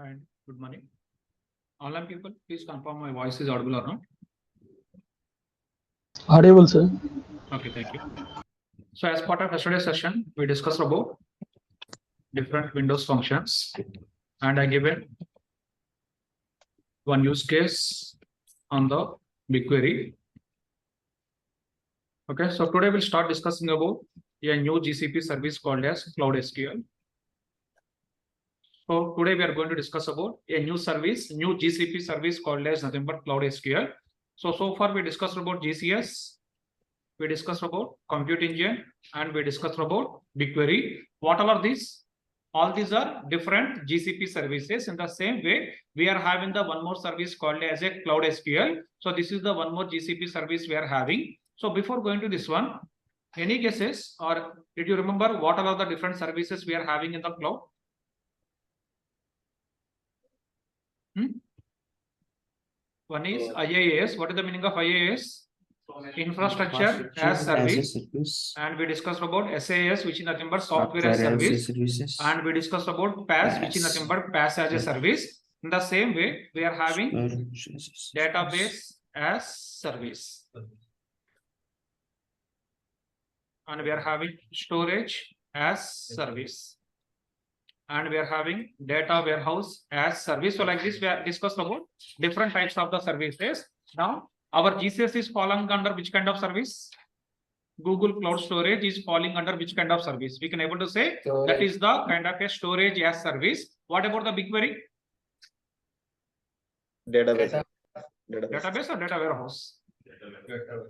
And good morning. Online people, please confirm my voice is audible or not. Audible, sir. Okay, thank you. So as part of yesterday's session, we discussed about different Windows functions, and I given one use case on the BigQuery. Okay, so today we'll start discussing about a new GCP service called as Cloud SQL. So today we are going to discuss about a new service, new GCP service called as nothing but Cloud SQL. So far we discussed about GCS, we discussed about Compute Engine, and we discussed about BigQuery. What all are these? All these are different GCP services. In the same way, we are having the one more service called as a Cloud SQL. So this is the one more GCP service we are having. So before going to this one, any guesses or did you remember what all are the different services we are having in the cloud? One is IaaS. What is the meaning of IaaS? Infrastructure as service. And we discussed about SAS, which is nothing but software as service. And we discussed about PaaS, which is nothing but PaaS as a service. In the same way, we are having database as service. And we are having storage as service. And we are having data warehouse as service. So like this, we are discussed about different types of the services. Now, our GCS is falling under which kind of service? Google Cloud Storage is falling under which kind of service? We can able to say that is the kind of a storage as service. What about the BigQuery? Database or data warehouse?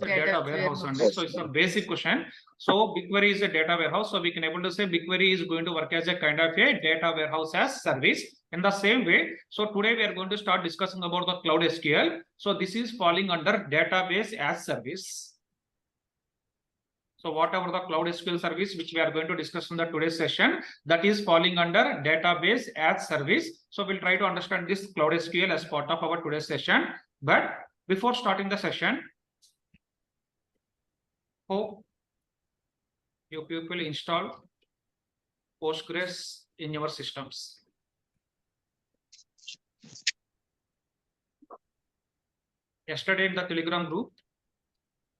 Data warehouse only. So it's a basic question. So BigQuery is a data warehouse. So we can able to say BigQuery is going to work as a kind of a data warehouse as service. In the same way, so today we are going to start discussing about the Cloud SQL. So this is falling under database as service. So whatever the Cloud SQL service which we are going to discuss in the today's session, that is falling under database as service. So we'll try to understand this Cloud SQL as part of our today's session. But before starting the session, hope you people install Postgres in your systems. Yesterday in the Telegram group,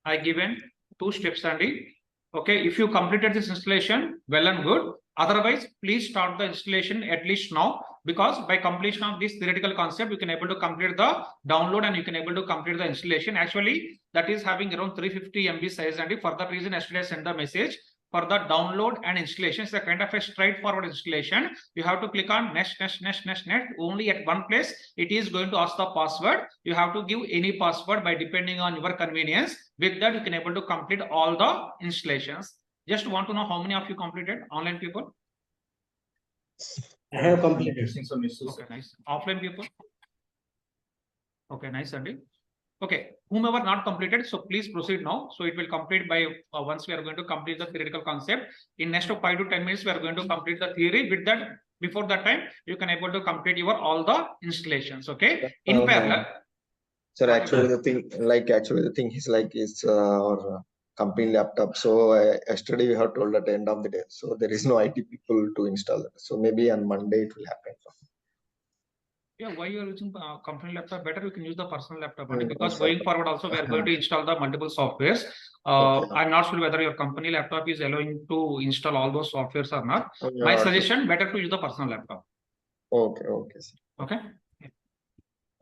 I given 2 steps only. Okay, if you completed this installation, well and good. Otherwise, please start the installation at least now, because by completion of this theoretical concept, you can able to complete the download and you can able to complete the installation. Actually, that is having around 350 MB size, and for that reason, yesterday I sent the message for the download and installation. It's a kind of a straightforward installation. You have to click on next. Only at one place, it is going to ask the password. You have to give any password by depending on your convenience. With that, you can able to complete all the installations. Just want to know how many of you completed, online people? I have completed. Okay, nice. Offline people? Okay, nice, Andy. Okay, whomever not completed, so please proceed now. So it will complete by once we are going to complete the theoretical concept. In next 5 to 10 minutes, we are going to complete the theory. With that, before that time, you can able to complete your all the installations. Okay, in parallel. Sir, actually the thing is like it's our company laptop. So yesterday we have told at the end of the day. So there is no IT people to install it. So maybe on Monday it will happen. Yeah, why you are using company laptop? Better you can use the personal laptop only, because going forward also we are going to install the multiple softwares. I'm not sure whether your company laptop is allowing to install all those softwares or not. My suggestion, better to use the personal laptop. Okay, sir. Okay.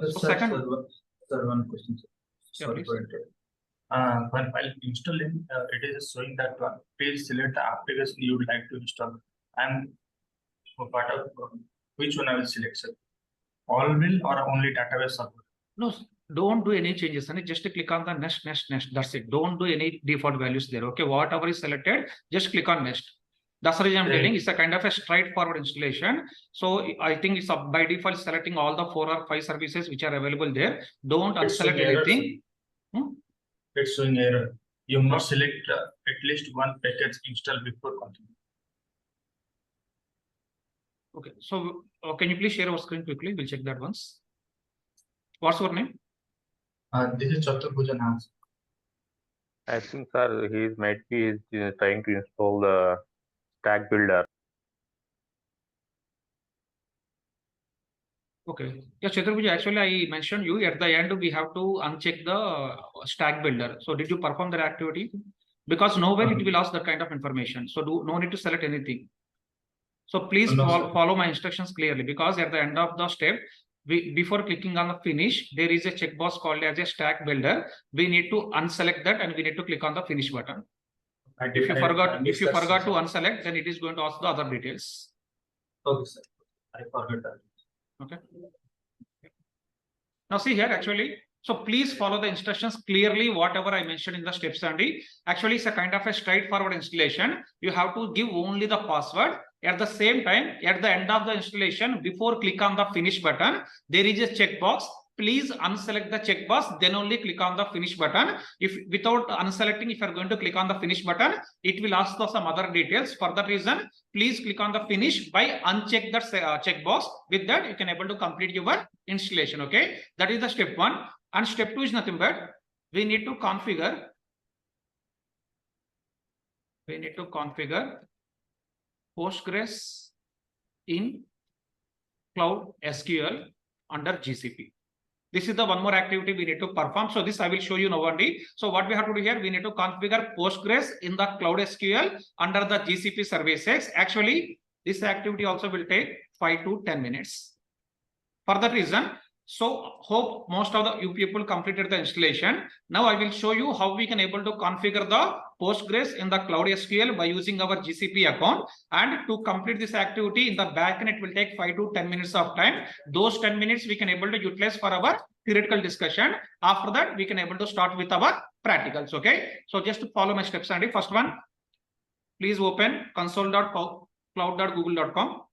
So second, one question, sir. Sorry for interrupting. While installing, it is showing that please select the application you would like to install. And for part of which one I will select, sir? All will or only database server? No, don't do any changes. And just click on the next. That's it. Don't do any default values there. Okay, whatever is selected, just click on next. That's the reason I'm telling. It's a kind of a straightforward installation. So I think it's by default selecting all the 4 or 5 services which are available there. Don't unselect anything. It's showing error. You must select at least one package install before continuing. Okay, so can you please share our screen quickly? We'll check that once. What's your name? This is Chaturbujan. I think, sir, he might be trying to install the stack builder. Okay. Yeah, Chaturbuji, actually I mentioned you at the end we have to uncheck the stack builder. So did you perform that activity? Because nowhere it will ask that kind of information. So no need to select anything. So please follow my instructions clearly, because at the end of the step, before clicking on the finish, there is a checkbox called as a stack builder. We need to unselect that and we need to click on the finish button. If you forgot to unselect, then it is going to ask the other details. Okay, sir. I forgot that. Okay. Now see here actually. So please follow the instructions clearly, whatever I mentioned in the steps, Andy. Actually, it's a kind of a straightforward installation. You have to give only the password. At the same time, at the end of the installation, before click on the finish button, there is a checkbox. Please unselect the checkbox, then only click on the finish button. If without unselecting, if you are going to click on the finish button, it will ask for some other details. For that reason, please click on the finish by uncheck the checkbox. With that, you can able to complete your installation. Okay, that is the step 1. And step 2 is nothing but we need to configure Postgres in Cloud SQL under GCP. This is the one more activity we need to perform. So this I will show you now only. So what we have to do here, we need to configure Postgres in the Cloud SQL under the GCP services. Actually, this activity also will take 5 to 10 minutes. For that reason, so hope most of you people completed the installation. Now I will show you how we can able to configure the Postgres in the Cloud SQL by using our GCP account. And to complete this activity in the backend, it will take 5 to 10 minutes of time. Those 10 minutes we can able to utilize for our theoretical discussion. After that, we can able to start with our practicals. Okay. So just to follow my steps, Andy. First one, please open console.cloud.google.com.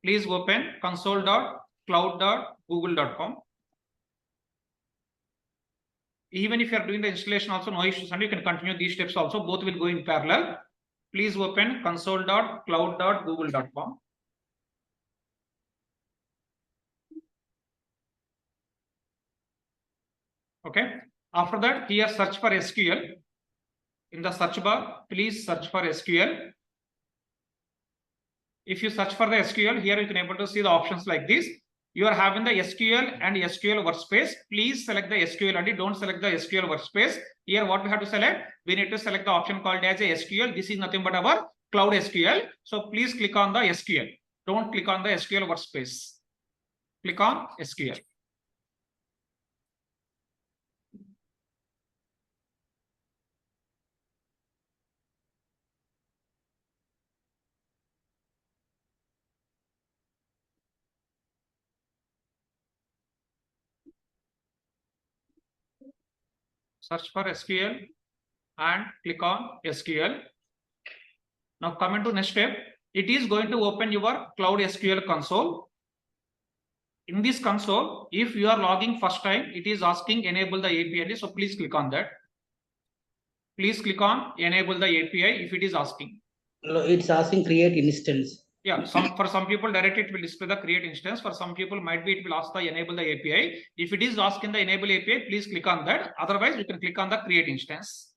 Please open console.cloud.google.com. Even if you are doing the installation also, no issues, and you can continue these steps also. Both will go in parallel. Please open console.cloud.google.com. Okay. After that, here search for SQL. In the search bar, please search for SQL. If you search for the SQL, here you can able to see the options like this. You are having the SQL and SQL workspace. Please select the SQL and don't select the SQL workspace. Here what we have to select? We need to select the option called as a SQL. This is nothing but our Cloud SQL. So please click on the SQL. Don't click on the SQL workspace. Click on SQL. Search for SQL and click on SQL. Now come into next step. It is going to open your Cloud SQL console. In this console, if you are logging first time, it is asking enable the API. So please click on that. Please click on enable the API if it is asking. No, it's asking create instance. Yeah, for some people directly it will display the create instance. For some people might be it will ask the enable the API. If it is asking the enable API, please click on that. Otherwise, you can click on the create instance.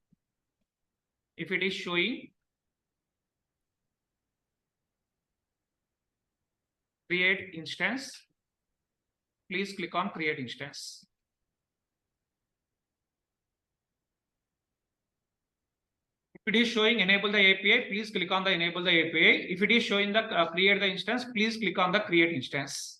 If it is showing create instance, please click on create instance. If it is showing enable the API, please click on the enable the API. If it is showing the create the instance, please click on the create instance.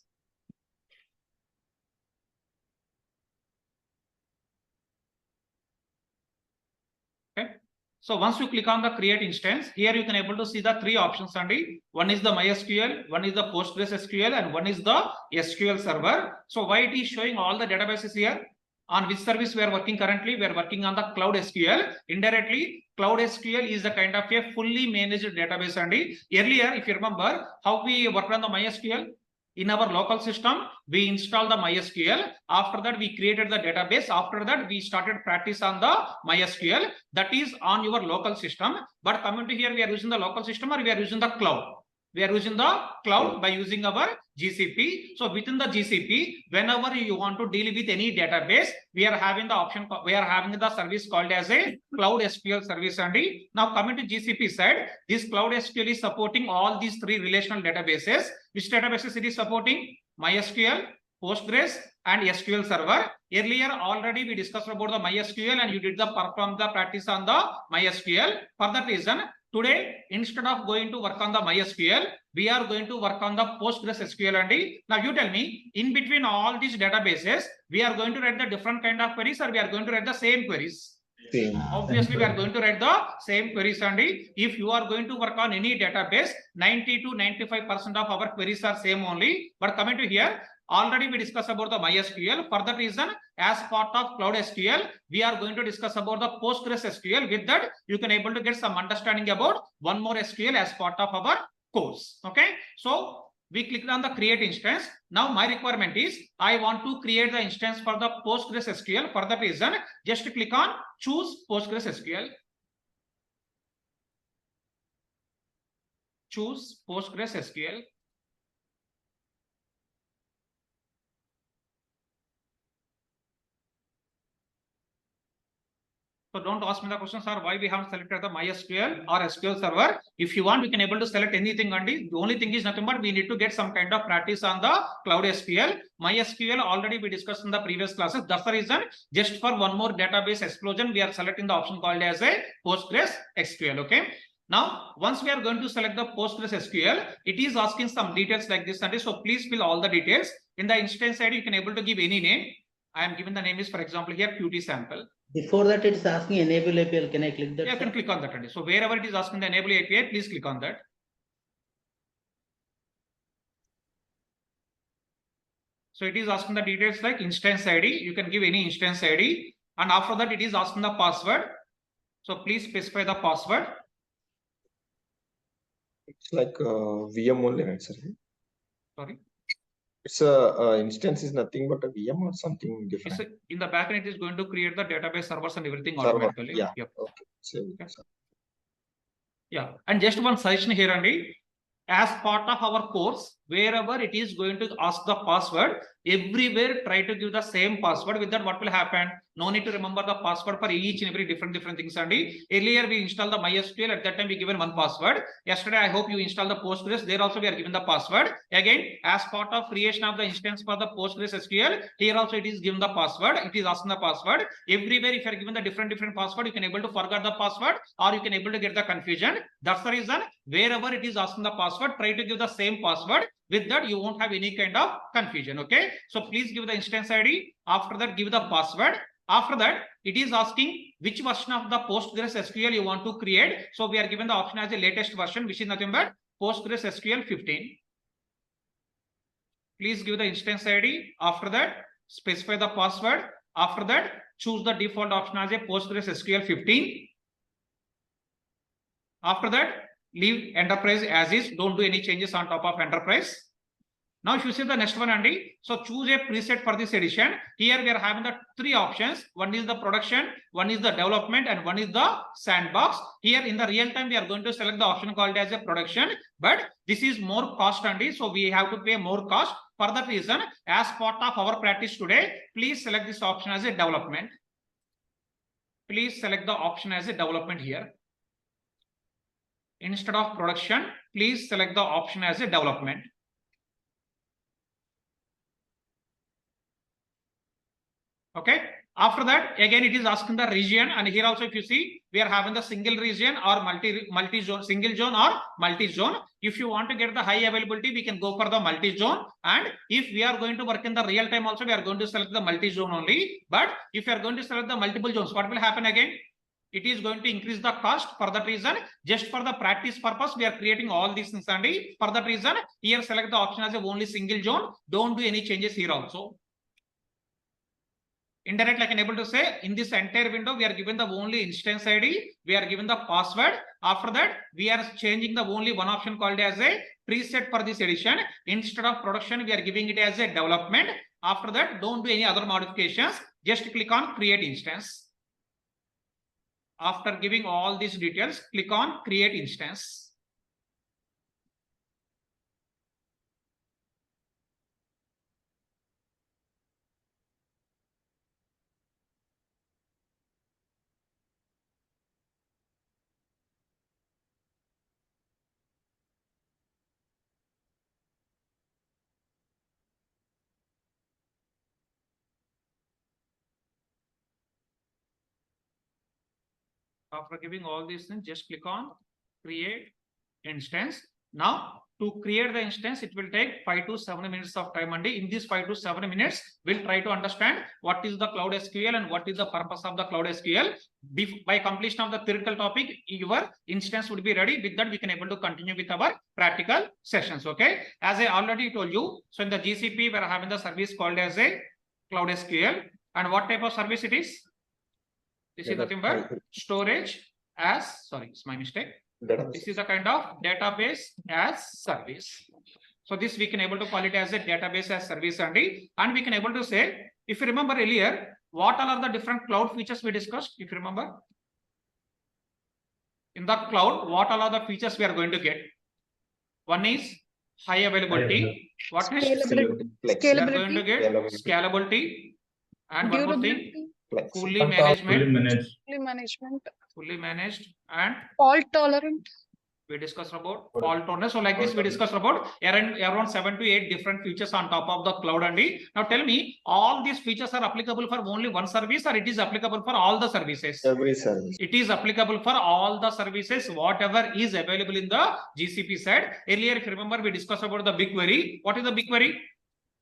Okay. So once you click on the create instance, here you can able to see the 3 options, Andy. One is the MySQL, one is the Postgres SQL, and one is the SQL server. So why it is showing all the databases here? On which service we are working currently? We are working on the Cloud SQL. Indirectly, Cloud SQL is a kind of a fully managed database, Andy. Earlier, if you remember how we worked on the MySQL, in our local system, we installed the MySQL. After that, we created the database. After that, we started practice on the MySQL. That is on your local system. But coming to here, we are using the local system or we are using the cloud. We are using the cloud by using our GCP. So within the GCP, whenever you want to deal with any database, we are having the option, we are having the service called as a Cloud SQL service. And now coming to GCP side, this Cloud SQL is supporting all these three relational databases. Which databases it is supporting? MySQL, Postgres, and SQL Server. Earlier already we discussed about the MySQL and you did the perform the practice on the MySQL. For that reason, today, instead of going to work on the MySQL, we are going to work on the Postgres SQL. And now you tell me, in between all these databases, we are going to write the different kind of queries or we are going to write the same queries? Same. Obviously, we are going to write the same queries. And if you are going to work on any database, 90 to 95% of our queries are same only. But coming to here, already we discussed about the MySQL. For that reason, as part of Cloud SQL, we are going to discuss about the Postgres SQL. With that, you can able to get some understanding about one more SQL as part of our course. Okay. So we clicked on the create instance. Now my requirement is I want to create the instance for the Postgres SQL. For that reason, just click on choose Postgres SQL. Choose Postgres SQL. So don't ask me the question, sir, why we haven't selected the MySQL or SQL Server. If you want, we can able to select anything. And the only thing is nothing but we need to get some kind of practice on the Cloud SQL. MySQL already we discussed in the previous classes. That's the reason, just for one more database explosion, we are selecting the option called as a Postgres SQL. Okay. Now, once we are going to select the Postgres SQL, it is asking some details like this. And so please fill all the details. In the instance ID, you can able to give any name. I am given the name is, for example, here Qt sample. Before that, it's asking enable API. Can I click that? Yeah, you can click on that. So wherever it is asking the enable API, please click on that. So it is asking the details like instance ID. You can give any instance ID. And after that, it is asking the password. So please specify the password. It's like VM only, right, sir? Sorry. It's a instance is nothing but a VM or something different. In the backend, it is going to create the database servers and everything Server. automatically. Yeah. Yep. Okay. Same. Okay. Yeah. And just one suggestion here, Andy. As part of our course, wherever it is going to ask the password, everywhere try to give the same password. With that, what will happen? No need to remember the password for each and every different things. And earlier we installed the MySQL. At that time we given one password. Yesterday, I hope you installed the Postgres. There also we are given the password. Again, as part of creation of the instance for the Postgres SQL, here also it is given the password. It is asking the password. Everywhere, if you are given the different password, you can able to forget the password or you can able to get the confusion. That's the reason, wherever it is asking the password, try to give the same password. With that, you won't have any kind of confusion. Okay. So please give the instance ID. After that, give the password. After that, it is asking which version of the Postgres SQL you want to create. So we are given the option as the latest version, which is nothing but Postgres SQL 15. Please give the instance ID. After that, specify the password. After that, choose the default option as a Postgres SQL 15. After that, leave enterprise as is. Don't do any changes on top of enterprise. Now, if you see the next one, Andy, so choose a preset for this edition. Here we are having the three options. One is the production, one is the development, and one is the sandbox. Here in the real time, we are going to select the option called as a production, but this is more cost, Andy. So we have to pay more cost. For that reason, as part of our practice today, please select this option as a development. Please select the option as a development here. Instead of production, please select the option as a development. Okay. After that, again, it is asking the region. And here also, if you see, we are having the single region or multi-zone, single zone or multi-zone. If you want to get the high availability, we can go for the multi-zone. And if we are going to work in the real time also, we are going to select the multi-zone only. But if you are going to select the multiple zones, what will happen again? It is going to increase the cost. For that reason, just for the practice purpose, we are creating all these things. And for that reason, here select the option as a only single zone. Don't do any changes here also. Indirectly, I can able to say in this entire window, we are given the only instance ID. We are given the password. After that, we are changing the only one option called as a preset for this edition. Instead of production, we are giving it as a development. After that, don't do any other modifications. Just click on create instance. After giving all these details, click on create instance. After giving all these things, just click on create instance. Now, to create the instance, it will take 5 to 7 minutes of time. And in these 5 to 7 minutes, we'll try to understand what is the Cloud SQL and what is the purpose of the Cloud SQL. By completion of the theoretical topic, your instance would be ready. With that, we can able to continue with our practical sessions. Okay. As I already told you, so in the GCP, we are having the service called as a Cloud SQL. And what type of service it is? This is nothing but storage as, sorry, it's my mistake. This is a kind of database as service. So this we can able to call it as a database as service only. And we can able to say, if you remember earlier, what all are the different cloud features we discussed? If you remember, in the cloud, what all are the features we are going to get? One is high availability. What is Scalability. we are going to get? Scalability. And one more thing, fully managed and Fault tolerant. we discussed about fault tolerance. So like this, we discussed about around 7 to 8 different features on top of the cloud only. Now tell me, all these features are applicable for only one service, or it is applicable for all the services? Every service. It is applicable for all the services, whatever is available in the GCP side. Earlier, if you remember, we discussed about the BigQuery. What is the BigQuery?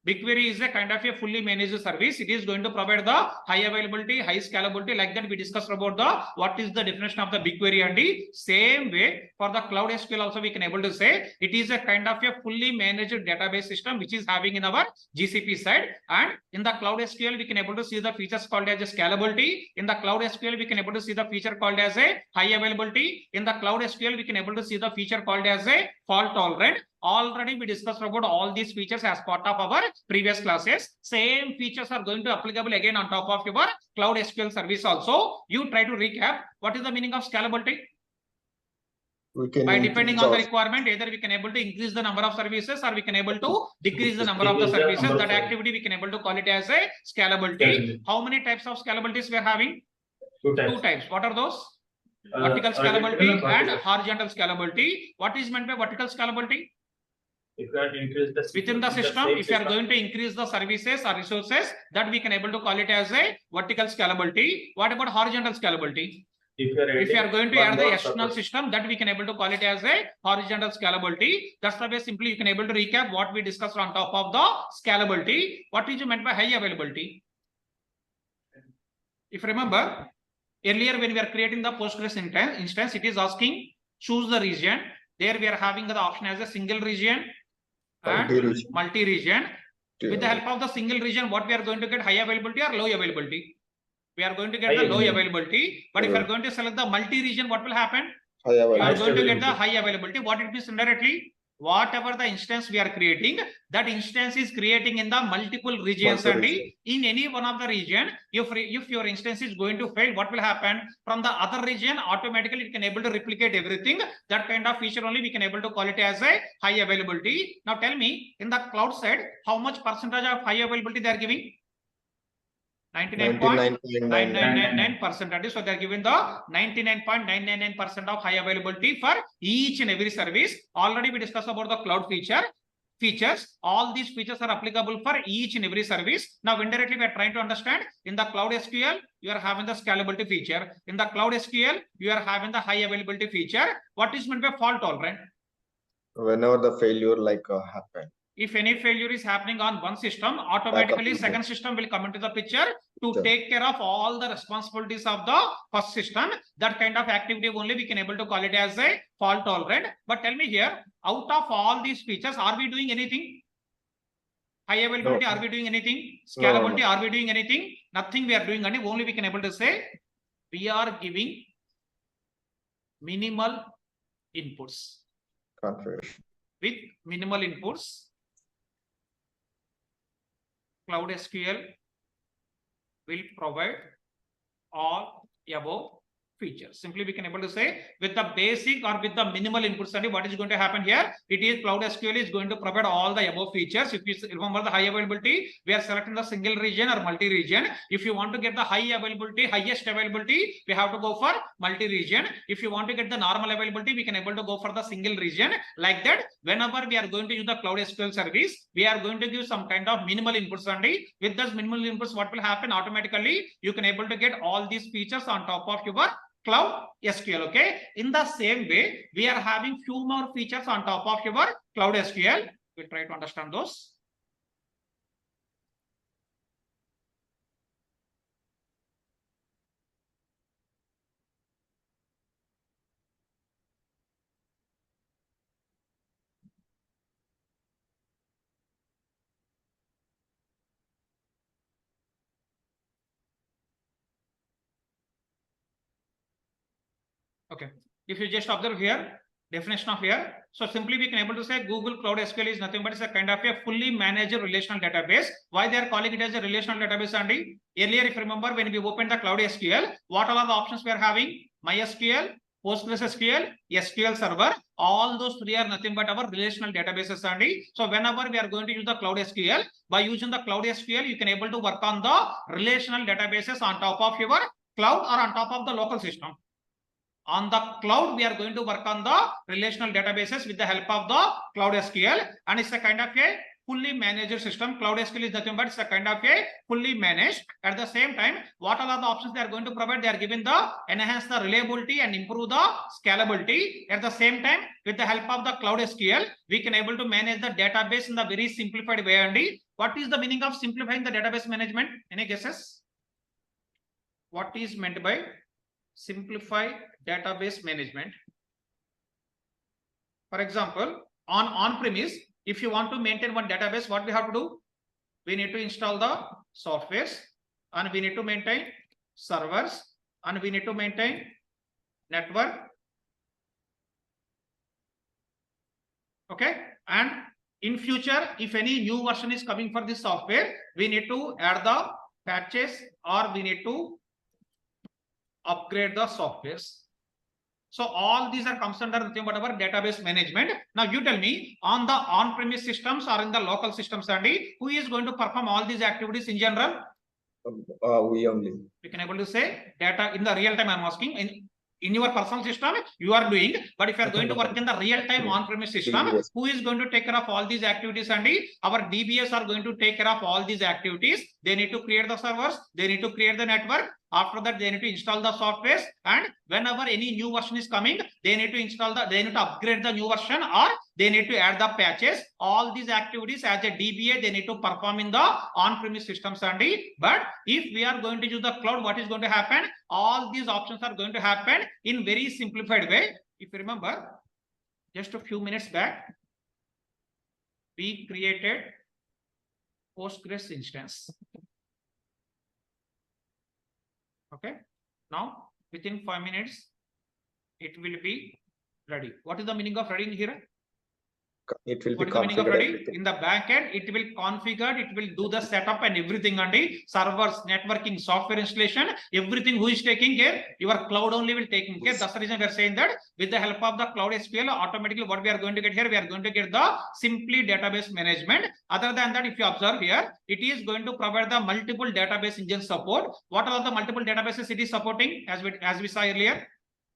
BigQuery is a kind of a fully managed service. It is going to provide the high availability, high scalability. Like that, we discussed about the what is the definition of the BigQuery. And the same way for the Cloud SQL also we can able to say it is a kind of a fully managed database system which is having in our GCP side. And in the Cloud SQL we can able to see the features called as a scalability. In the Cloud SQL we can able to see the feature called as a high availability. In the Cloud SQL we can able to see the feature called as a fault tolerant. Already we discussed about all these features as part of our previous classes. Same features are going to applicable again on top of your Cloud SQL service also. You try to recap. What is the meaning of scalability? We can by depending on the requirement, either we can able to increase the number of services or we can able to decrease the number of the services. That activity we can able to call it as a scalability. How many types of scalabilities we are having? Two types. What are those? Vertical scalability and horizontal scalability. What is meant by vertical scalability? If you are increase the Within the system, if you are going to increase the services or resources, that we can able to call it as a vertical scalability. What about horizontal scalability? If you are going to add the external system, that we can able to call it as a horizontal scalability. That's the way simply you can able to recap what we discussed on top of the scalability. What is meant by high availability? If you remember, earlier when we are creating the Postgres instance, it is asking choose the region. There we are having the option as a single region and multi-region. With the help of the single region, what we are going to get, high availability or low availability? We are going to get the low availability. But if you are going to select the multi-region, what will happen? You are going to get the high availability. What it means indirectly? Whatever the instance we are creating, that instance is creating in the multiple regions only. In any one of the region, if your instance is going to fail, what will happen? From the other region, automatically it can able to replicate everything. That kind of feature only we can able to call it as a high availability. Now tell me, in the cloud side, how much percentage of high availability they are giving? 99.9999%. So they are given the 99.999% of high availability for each and every service. Already we discussed about the cloud features. All these features are applicable for each and every service. Now indirectly we are trying to understand, in the Cloud SQL you are having the scalability feature. In the Cloud SQL you are having the high availability feature. What is meant by fault tolerant? Whenever the failure happen. If any failure is happening on one system, automatically second system will come into the picture to take care of all the responsibilities of the first system. That kind of activity only we can able to call it as a fault tolerant. But tell me here, out of all these features, are we doing anything? High availability, are we doing anything? Scalability, are we doing anything? Nothing we are doing. Only we can able to say we are giving minimal inputs. Configuration. With minimal inputs, Cloud SQL will provide all above features. Simply we can able to say with the basic or with the minimal input study, what is going to happen here? It is Cloud SQL is going to provide all the above features. If you remember the high availability, we are selecting the single region or multi-region. If you want to get the high availability, highest availability, we have to go for multi-region. If you want to get the normal availability, we can able to go for the single region. Like that, whenever we are going to use the Cloud SQL service, we are going to give some kind of minimal inputs only. With those minimal inputs, what will happen? Automatically, you can able to get all these features on top of your Cloud SQL. Okay. In the same way, we are having few more features on top of your Cloud SQL. We'll try to understand those. Okay. If you just observe here, definition of here. So simply we can able to say Google Cloud SQL is nothing but it's a kind of a fully managed relational database. Why they are calling it as a relational database, Andy? Earlier, if you remember, when we opened the Cloud SQL, what all are the options we are having? MySQL, Postgres SQL, SQL Server. All those three are nothing but our relational databases, Andy. So whenever we are going to use the Cloud SQL, by using the Cloud SQL, you can able to work on the relational databases on top of your cloud or on top of the local system. On the cloud, we are going to work on the relational databases with the help of the Cloud SQL, and it's a kind of a fully managed system. Cloud SQL is nothing but it's a kind of a fully managed. At the same time, what all are the options they are going to provide? They are given the enhance the reliability and improve the scalability. At the same time, with the help of the Cloud SQL, we can able to manage the database in the very simplified way. And what is the meaning of simplifying the database management? Any guesses? What is meant by simplify database management? For example, on-premise, if you want to maintain one database, what we have to do? We need to install the softwares, and we need to maintain servers, and we need to maintain network. Okay. And in future, if any new version is coming for this software, we need to add the patches or we need to upgrade the softwares. So all these are comes under nothing but our database management. Now you tell me, on the on-premise systems or in the local systems, Andy, who is going to perform all these activities in general? We only. We can able to say data in the real time. I'm asking in your personal system you are doing, but if you are going to work in the real time on-premise system, DBS. who is going to take care of all these activities, Andy? Our DBS are going to take care of all these activities. They need to create the servers, they need to create the network. After that, they need to install the softwares, and whenever any new version is coming, they need to install they need to upgrade the new version, or they need to add the patches. All these activities as a DBA, they need to perform in the on-premise systems, Andy. But if we are going to use the cloud, what is going to happen? All these options are going to happen in very simplified way. If you remember, just a few minutes back, we created Postgres instance. Okay. Now, within 5 minutes, it will be ready. What is the meaning of ready here? It will What be is the meaning of configured ready? everything. In the back end, it will configure, it will do the setup and everything, and servers, networking, software installation, everything. Who is taking care? Your cloud only will taking care. That's the reason we are saying that with the help of the Cloud SQL, automatically what we are going to get here, we are going to get the simply database management. Other than that, if you observe here, it is going to provide the multiple database engine support. What are the multiple databases it is supporting? As we saw earlier,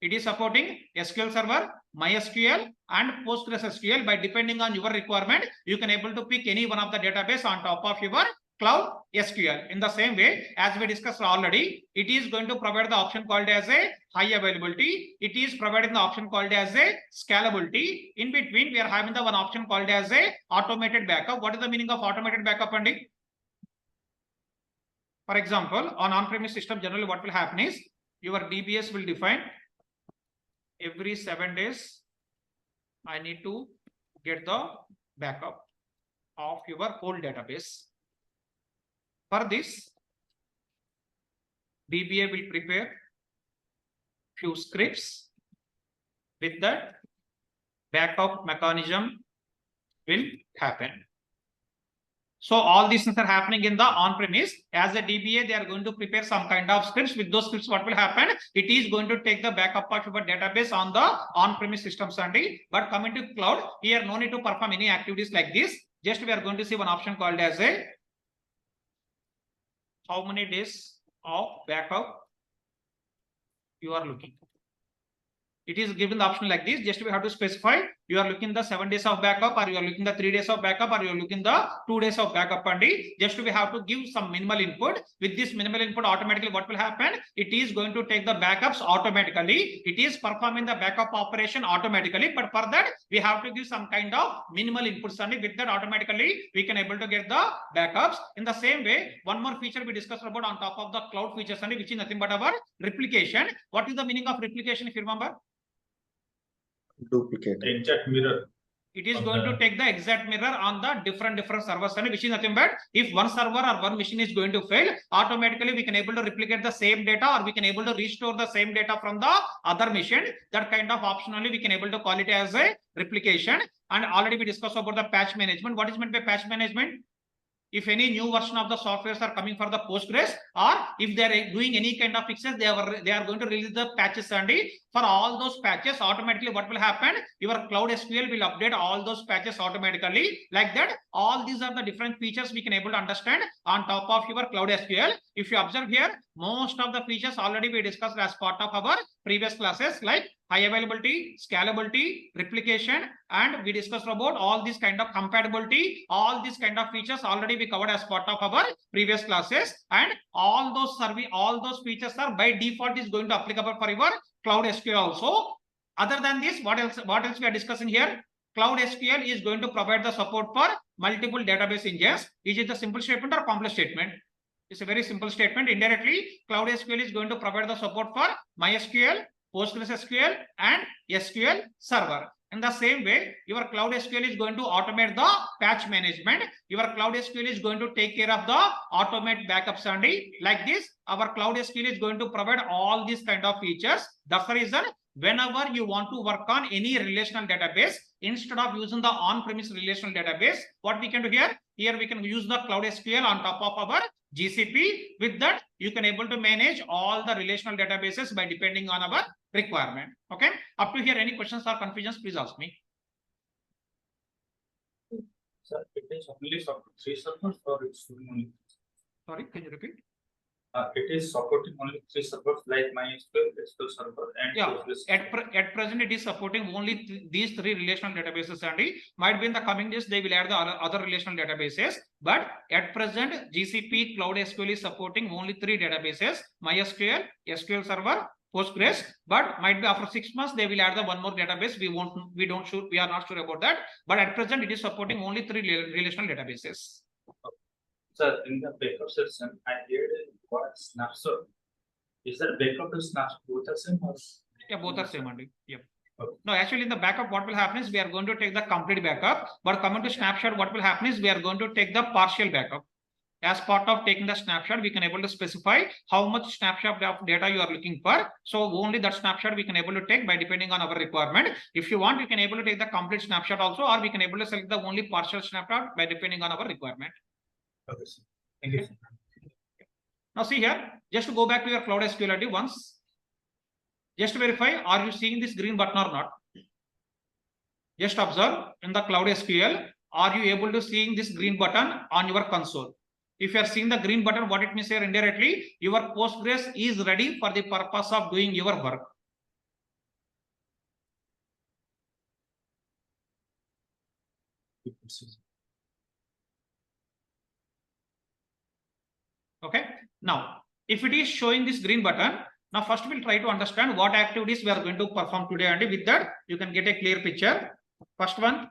it is supporting SQL Server, MySQL, and Postgres SQL. By depending on your requirement, you can able to pick any one of the database on top of your Cloud SQL. In the same way, as we discussed already, it is going to provide the option called as a high availability. It is providing the option called as a scalability. In between, we are having the one option called as a automated backup. What is the meaning of automated backup, Andy? For example, on-premise system, generally what will happen is your DBS will define every 7 days, I need to get the backup of your whole database. For this, DBA will prepare few scripts. With that, backup mechanism will happen. So all these things are happening in the on-premise. As a DBA, they are going to prepare some kind of scripts. With those scripts, what will happen? It is going to take the backup of your database on the on-premise systems only. But coming to cloud, here no need to perform any activities like this. Just we are going to see one option called as a how many days of backup you are looking. It is given the option like this. Just we have to specify you are looking the 7 days of backup, or you are looking the 3 days of backup, or you are looking the 2 days of backup. And just we have to give some minimal input. With this minimal input, automatically what will happen? It is going to take the backups automatically. It is performing the backup operation automatically. But for that, we have to give some kind of minimal inputs, and with that automatically we can able to get the backups. In the same way, one more feature we discussed about on top of the cloud features, and which is nothing but our replication. What is the meaning of replication, if you remember? Duplicate. Exact mirror. It is going to take the exact mirror on the different servers, and which is nothing but if one server or one machine is going to fail, automatically we can able to replicate the same data, or we can able to restore the same data from the other machine. That kind of option only we can able to call it as a replication. And already we discussed about the patch management. What is meant by patch management? If any new version of the softwares are coming for the Postgres, or if they are doing any kind of fixes, they are going to release the patches, and for all those patches, automatically what will happen? Your Cloud SQL will update all those patches automatically. Like that, all these are the different features we can able to understand on top of your Cloud SQL. If you observe here, most of the features already we discussed as part of our previous classes, like high availability, scalability, replication, and we discussed about all these kind of compatibility. All these kind of features already we covered as part of our previous classes, and all those features are by default is going to applicable for your Cloud SQL also. Other than this, what else we are discussing here? Cloud SQL is going to provide the support for multiple database engines. Is it a simple statement or complex statement? It's a very simple statement. Indirectly, Cloud SQL is going to provide the support for MySQL, Postgres SQL, and SQL Server. In the same way, your Cloud SQL is going to automate the patch management. Your Cloud SQL is going to take care of the automate backups, and like this, our Cloud SQL is going to provide all these kind of features. That's the reason whenever you want to work on any relational database, instead of using the on-premise relational database, what we can do here? Here we can use the Cloud SQL on top of our GCP. With that, you can able to manage all the relational databases by depending on our requirement. Okay. Up to here, any questions or confusions, please ask me. Sir, it is only for 3 servers, or it's only? Sorry, can you repeat? It is supporting only 3 servers like MySQL, SQL Server, and Yeah, Postgres. at present it is supporting only these 3 relational databases, and might be in the coming days they will add the other relational databases. But at present, GCP Cloud SQL is supporting only 3 databases: MySQL, SQL Server, Postgres. But might be after 6 months they will add the one more database. We are not sure about that. But at present it is supporting only 3 relational databases. Sir, in the backup session, I heard what snapshot. Is that backup and snapshot both are same, or? Yeah, both are same, Andy. Yep. Okay. No, actually in the backup, what will happen is we are going to take the complete backup. But coming to snapshot, what will happen is we are going to take the partial backup. As part of taking the snapshot, we can able to specify how much snapshot of data you are looking for. So only that snapshot we can able to take by depending on our requirement. If you want, you can able to take the complete snapshot also, or we can able to select the only partial snapshot by depending on our requirement. Okay, sir. Thank you. Now see here, just to go back to your Cloud SQL once, just to verify, are you seeing this green button or not? Just observe in the Cloud SQL, are you able to seeing this green button on your console? If you are seeing the green button, what it means here indirectly, your Postgres is ready for the purpose of doing your work. Okay. Now, if it is showing this green button, now first we'll try to understand what activities we are going to perform today, and with that you can get a clear picture. First one,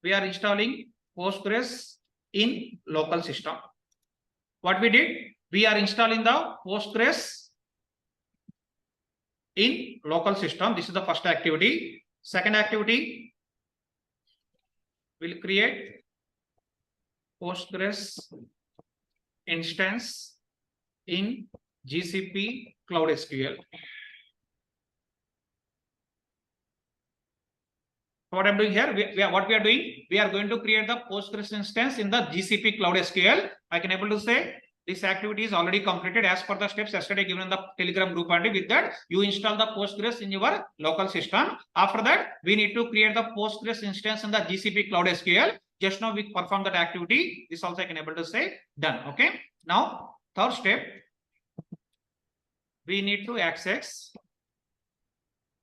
we are installing Postgres in local system. What we did, we are installing the Postgres in local system. This is the first activity. Second activity, we'll create Postgres instance in GCP Cloud SQL. What I'm doing here, we are going to create the Postgres instance in the GCP Cloud SQL. I can able to say this activity is already completed as per the steps yesterday given in the Telegram group, and with that you install the Postgres in your local system. After that, we need to create the Postgres instance in the GCP Cloud SQL. Just now we perform that activity. This also I can able to say done. Okay. Now, third step, we need to access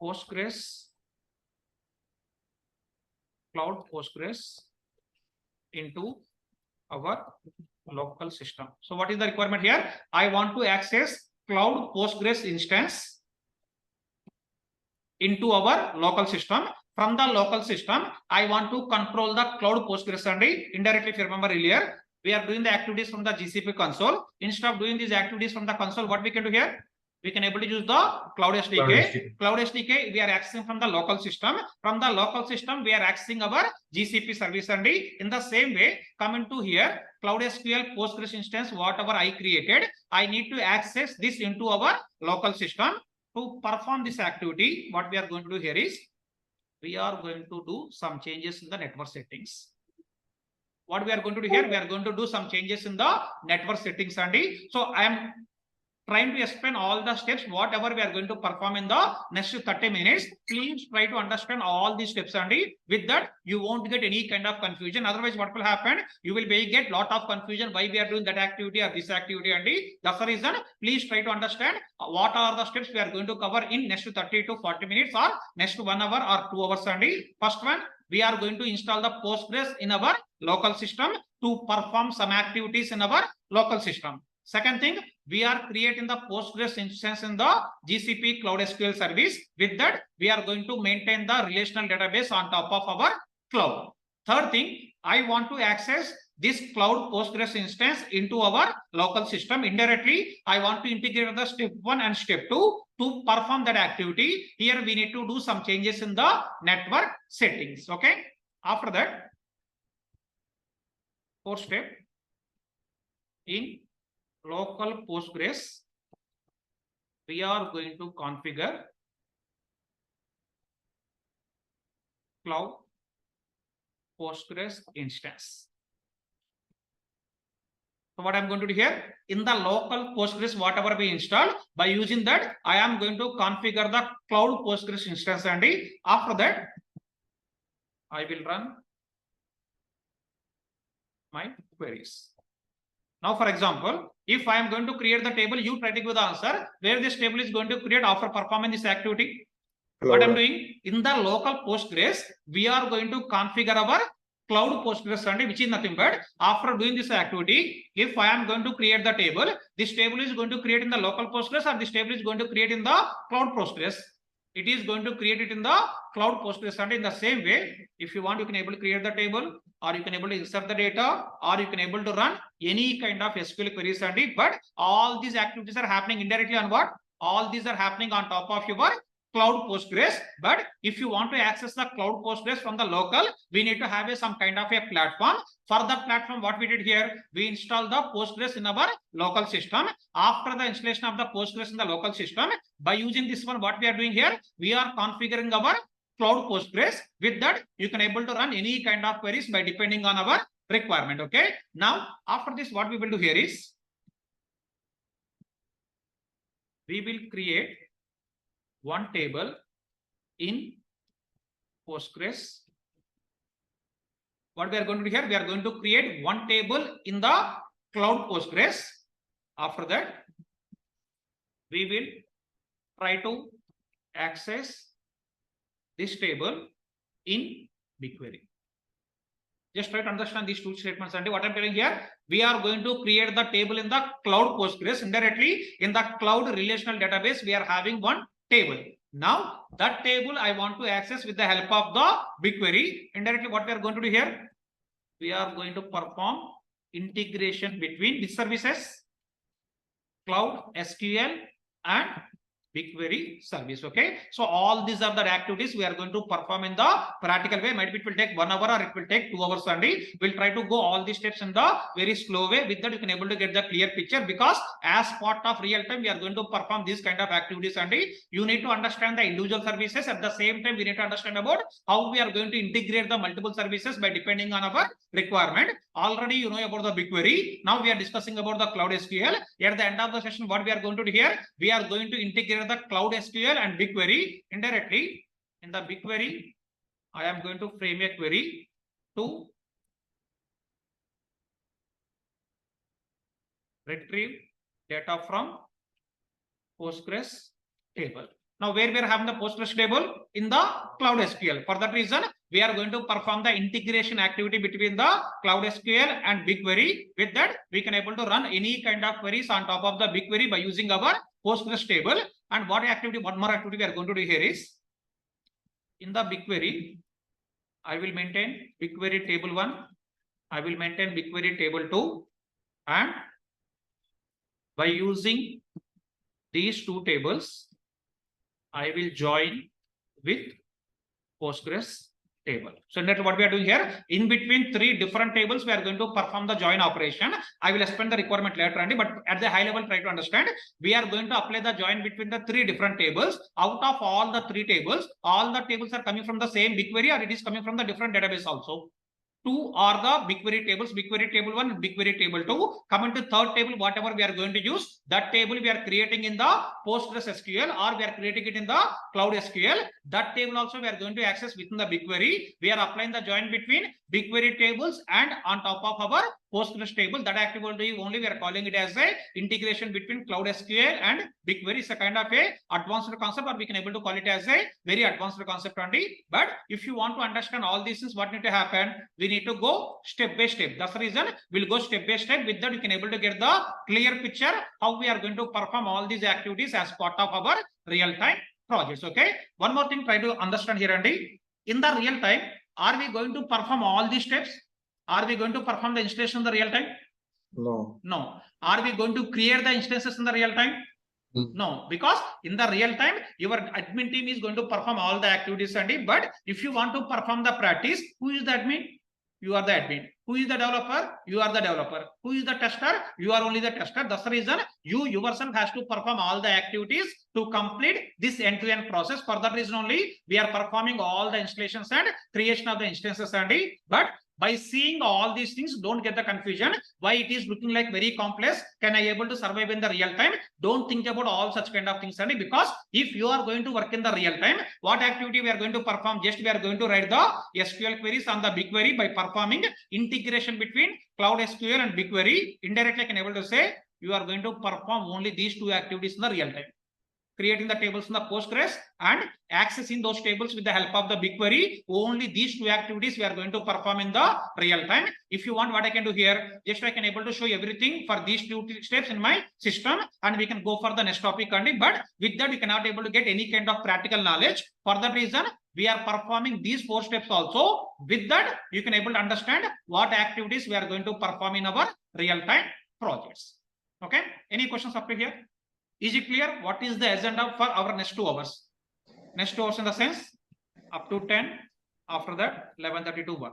Postgres cloud Postgres into our local system. So what is the requirement here? I want to access cloud Postgres instance into our local system. From the local system, I want to control the cloud Postgres and indirectly, if you remember earlier, we are doing the activities from the GCP console. Instead of doing these activities from the console, what we can do here? We can able to use the Cloud SDK. Cloud SDK, we are accessing from the local system. From the local system, we are accessing our GCP service and in the same way, coming to here, Cloud SQL Postgres instance, whatever I created, I need to access this into our local system. To perform this activity, what we are going to do here is, we are going to do some changes in the network settings. What we are going to do here, we are going to do some changes in the network settings, Andy. So I am trying to explain all the steps, whatever we are going to perform in the next 30 minutes. Please try to understand all these steps, Andy. With that, you won't get any kind of confusion. Otherwise, what will happen? You will get lot of confusion why we are doing that activity or this activity, Andy. That's the reason. Please try to understand what are the steps we are going to cover in next 30 to 40 minutes or next 1 hour or 2 hours, Andy. First one, we are going to install the Postgres in our local system to perform some activities in our local system. Second thing, we are creating the Postgres instance in the GCP Cloud SQL service. With that, we are going to maintain the relational database on top of our cloud. Third thing, I want to access this cloud Postgres instance into our local system. Indirectly, I want to integrate the step 1 and step 2 to perform that activity. Here, we need to do some changes in the network settings. Okay. After that, fourth step, in local Postgres, we are going to configure cloud Postgres instance. So what I'm going to do here, in the local Postgres, whatever we install, by using that, I am going to configure the cloud Postgres instance, and after that, I will run my queries. Now, for example, if I am going to create the table, you try to give the answer where this table is going to create after performing this activity. What I'm doing in the local Postgres, we are going to configure our cloud Postgres, which is nothing but after doing this activity, if I am going to create the table, this table is going to create in the local Postgres or this table is going to create in the cloud Postgres. It is going to create it in the cloud Postgres, and in the same way, if you want, you can able to create the table, or you can able to insert the data, or you can able to run any kind of SQL queries, but all these activities are happening indirectly on what? All these are happening on top of your cloud Postgres. But if you want to access the cloud Postgres from the local, we need to have some kind of a platform. For that platform, what we did here, we installed the Postgres in our local system. After the installation of the Postgres in the local system, by using this one, what we are doing here, we are configuring our cloud Postgres. With that, you can able to run any kind of queries by depending on our requirement. Okay. Now, after this, what we will do here is, we will create one table in Postgres. What we are going to do here, we are going to create one table in the cloud Postgres. After that, we will try to access this table in BigQuery. Just try to understand these two statements, and what I'm telling here, we are going to create the table in the cloud Postgres. Indirectly, in the cloud relational database, we are having one table. Now, that table I want to access with the help of the BigQuery. Indirectly, what we are going to do here, we are going to perform integration between these services, Cloud SQL and BigQuery service. Okay. So all these are the activities we are going to perform in the practical way. Maybe it will take 1 hour or it will take 2 hours only. We'll try to go all these steps in the very slow way. With that, you can able to get the clear picture, because as part of real time, we are going to perform these kind of activities, and you need to understand the individual services. At the same time, we need to understand about how we are going to integrate the multiple services by depending on our requirement. Already you know about the BigQuery. Now we are discussing about the Cloud SQL. At the end of the session, what we are going to do here, we are going to integrate the Cloud SQL and BigQuery. Indirectly, in the BigQuery, I am going to frame a query to retrieve data from Postgres table. Now, where we are having the Postgres table? In the Cloud SQL. For that reason, we are going to perform the integration activity between the Cloud SQL and BigQuery. With that, we can able to run any kind of queries on top of the BigQuery by using our Postgres table. And one more activity we are going to do here is, in the BigQuery, I will maintain BigQuery table 1, I will maintain BigQuery table 2, and by using these two tables, I will join with Postgres table. So that's what we are doing here. In between three different tables, we are going to perform the join operation. I will explain the requirement later, Andy, but at the high level, try to understand. We are going to apply the join between the three different tables. Out of all the three tables, all the tables are coming from the same BigQuery, or it is coming from the different database also. Two are the BigQuery tables, BigQuery table 1 and BigQuery table 2. Coming to third table, whatever we are going to use, that table we are creating in the Postgres SQL, or we are creating it in the Cloud SQL. That table also we are going to access within the BigQuery. We are applying the join between BigQuery tables and on top of our Postgres table. That activity only we are calling it as a integration between Cloud SQL and BigQuery. It's a kind of a advanced concept, or we can able to call it as a very advanced concept only. But if you want to understand all these things, what need to happen? We need to go step by step. That's the reason we'll go step by step. With that, you can able to get the clear picture how we are going to perform all these activities as part of our real-time projects. Okay. One more thing, try to understand here, Andy. In the real time, are we going to perform all these steps? Are we going to perform the installation in the real time? No. No. Are we going to create the instances in the real time? No, because in the real time, your admin team is going to perform all the activities, Andy. But if you want to perform the practice, who is the admin? You are the admin. Who is the developer? You are the developer. Who is the tester? You are only the tester. That's the reason you yourself has to perform all the activities to complete this end-to-end process. For that reason only, we are performing all the installations and creation of the instances, Andy. But by seeing all these things, don't get the confusion why it is looking like very complex. Can I able to survive in the real time? Don't think about all such kind of things, Andy, because if you are going to work in the real time, what activity we are going to perform? Just we are going to write the SQL queries on the BigQuery by performing integration between Cloud SQL and BigQuery. Indirectly, I can able to say you are going to perform only these two activities in the real time. Creating the tables in the Postgres and accessing those tables with the help of the BigQuery. Only these two activities we are going to perform in the real time. If you want, what I can do here, just I can able to show everything for these two steps in my system, and we can go for the next topic, Andy. But with that, we cannot able to get any kind of practical knowledge. For that reason, we are performing these 4 steps also. With that, you can able to understand what activities we are going to perform in our real-time projects. Okay. Any questions up to here? Is it clear what is the agenda for our next 2 hours? Next 2 hours in the sense up to 10, after that 11:30 to 1.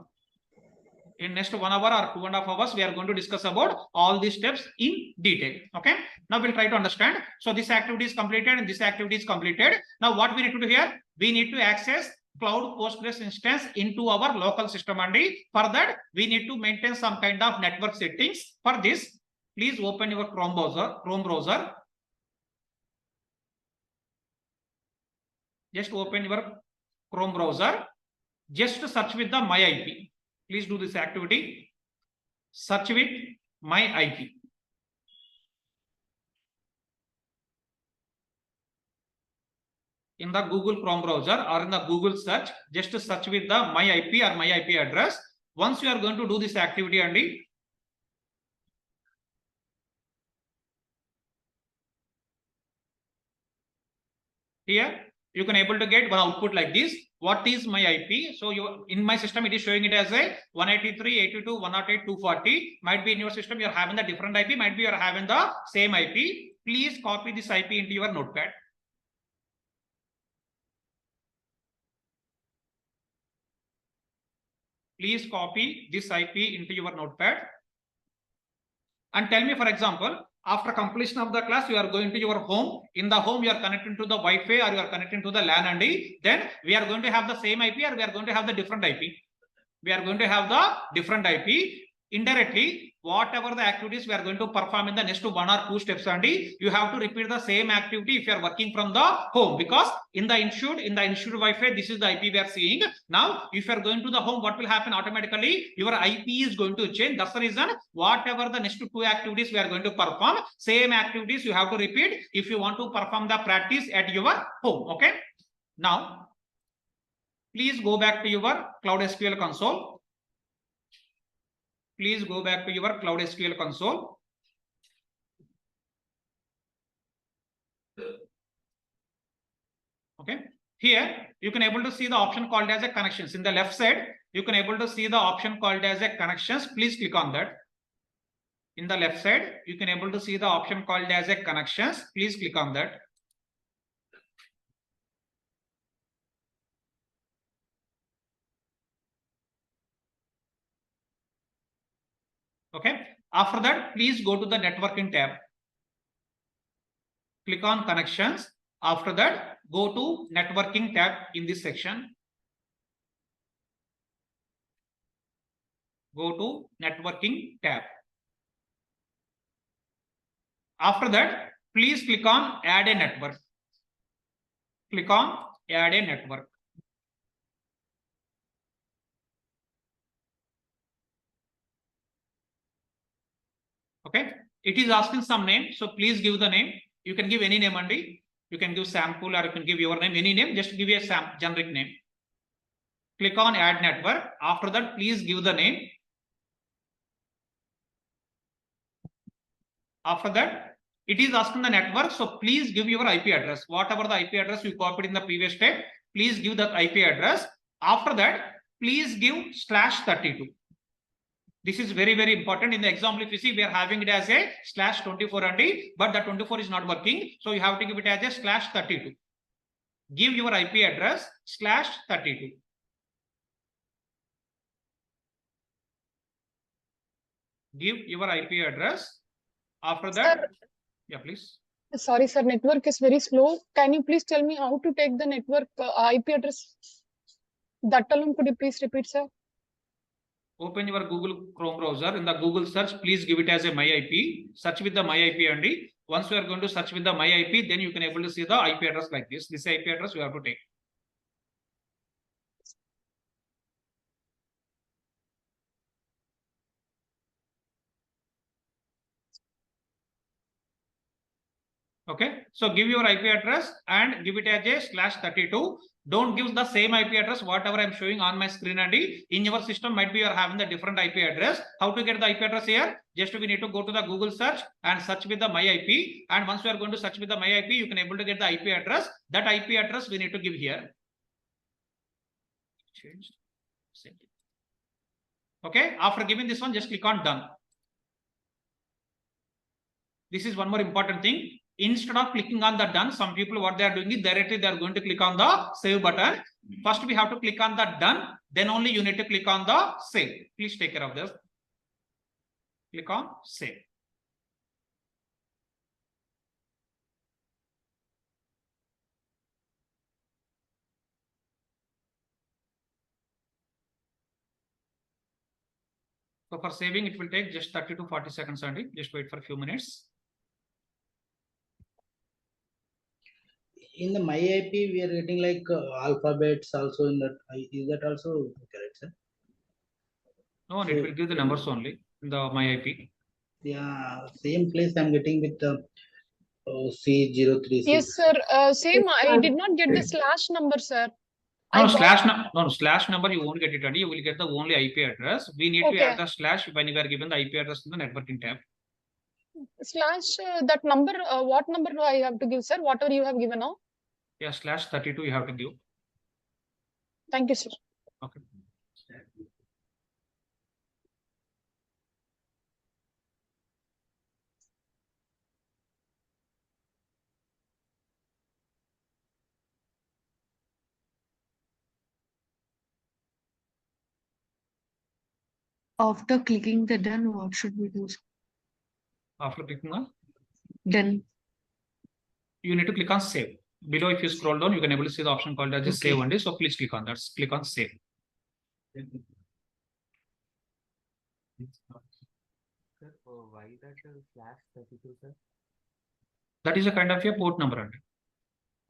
In next 1 hour or 2.5 hours, we are going to discuss about all these steps in detail. Okay. Now we'll try to understand. So this activity is completed and this activity is completed. Now what we need to do here? We need to access Cloud Postgres instance into our local system, and for that we need to maintain some kind of network settings. For this, please open your Chrome browser. Just open your Chrome browser. Just search with the my IP. Please do this activity. Search with my IP. In the Google Chrome browser or in the Google search, just to search with the my IP or my IP address. Once you are going to do this activity, Andy, here you can able to get one output like this. What is my IP? So you in my system, it is showing it as a 183.82.108.240. Might be in your system you are having the different IP. Might be you are having the same IP. Please copy this IP into your notepad. Please copy this IP into your notepad. And tell me, for example, after completion of the class, you are going to your home. In the home, you are connecting to the Wi-Fi or you are connecting to the LAN, and then we are going to have the same IP or we are going to have the different IP. We are going to have the different IP. Indirectly, whatever the activities we are going to perform in the next 1 or 2 steps, Andy, you have to repeat the same activity if you are working from the home, because in the insured Wi-Fi, this is the IP we are seeing. Now, if you are going to the home, what will happen automatically? Your IP is going to change. That's the reason whatever the next 2 activities we are going to perform, same activities you have to repeat if you want to perform the practice at your home. Okay. Now, please go back to your Cloud SQL console. Please go back to your Cloud SQL console. Okay. Here you can able to see the option called as a connections. In the left side, you can able to see the option called as a connections. Please click on that. In the left side, you can able to see the option called as a connections. Please click on that. Okay. After that, please go to the networking tab. Click on connections. After that, go to networking tab in this section. Go to networking tab. After that, please click on add a network. Click on add a network. Okay. It is asking some name. So please give the name. You can give any name only. You can give sample or you can give your name, any name. Just give a generic name. Click on add network. After that, please give the name. After that, it is asking the network. So please give your IP address. Whatever the IP address you copied in the previous step, please give that IP address. After that, please give /32. This is very, very important. In the example, if you see, we are having it as a /24 only, but the 24 is not working. So you have to give it as a /32. Give your IP address /32. Give your IP address. After that, Sir, yeah, please. sorry, sir, network is very slow. Can you please tell me how to take the network IP address? That alone, could you please repeat, sir? Open your Google Chrome browser. In the Google search, please give it as a my IP. Search with the my IP only. Once you are going to search with the my IP, then you can able to see the IP address like this. This IP address you have to take. Okay, so give your IP address and give it as a /32. Don't give the same IP address whatever I'm showing on my screen. And in your system might be you are having the different IP address. How to get the IP address here? Just we need to go to the Google search and search with the my IP. And once you are going to search with the my IP, you can able to get the IP address. That IP address we need to give here. Changed. Okay, after giving this one, just click on done. This is one more important thing. Instead of clicking on the done, some people what they are doing is directly they are going to click on the save button. First we have to click on the done, then only you need to click on the save. Please take care of this. Click on save. So for saving, it will take just 30 to 40 seconds only. Just wait for a few minutes. In the my IP, we are getting like alphabets also in that. Is that also correct, sir? No, it will give the numbers only in the my IP. Yeah, same place I'm getting with the C036. Yes, sir. Same. I did not get the slash number, sir. No, slash number you won't get it only. You will get the only IP address. We need to add the slash when you are given the IP address in the networking tab. Slash that number. What number do I have to give, sir? Whatever you have given now. Yeah, /32 you have to give. Thank you, sir. Okay. After clicking the done, what should we do? After clicking on, Done. you need to click on save. Below, if you scroll down, you can able to see the option called as save only. So please click on that. Click on save. Sir, why that /32, sir? That is a kind of a port number.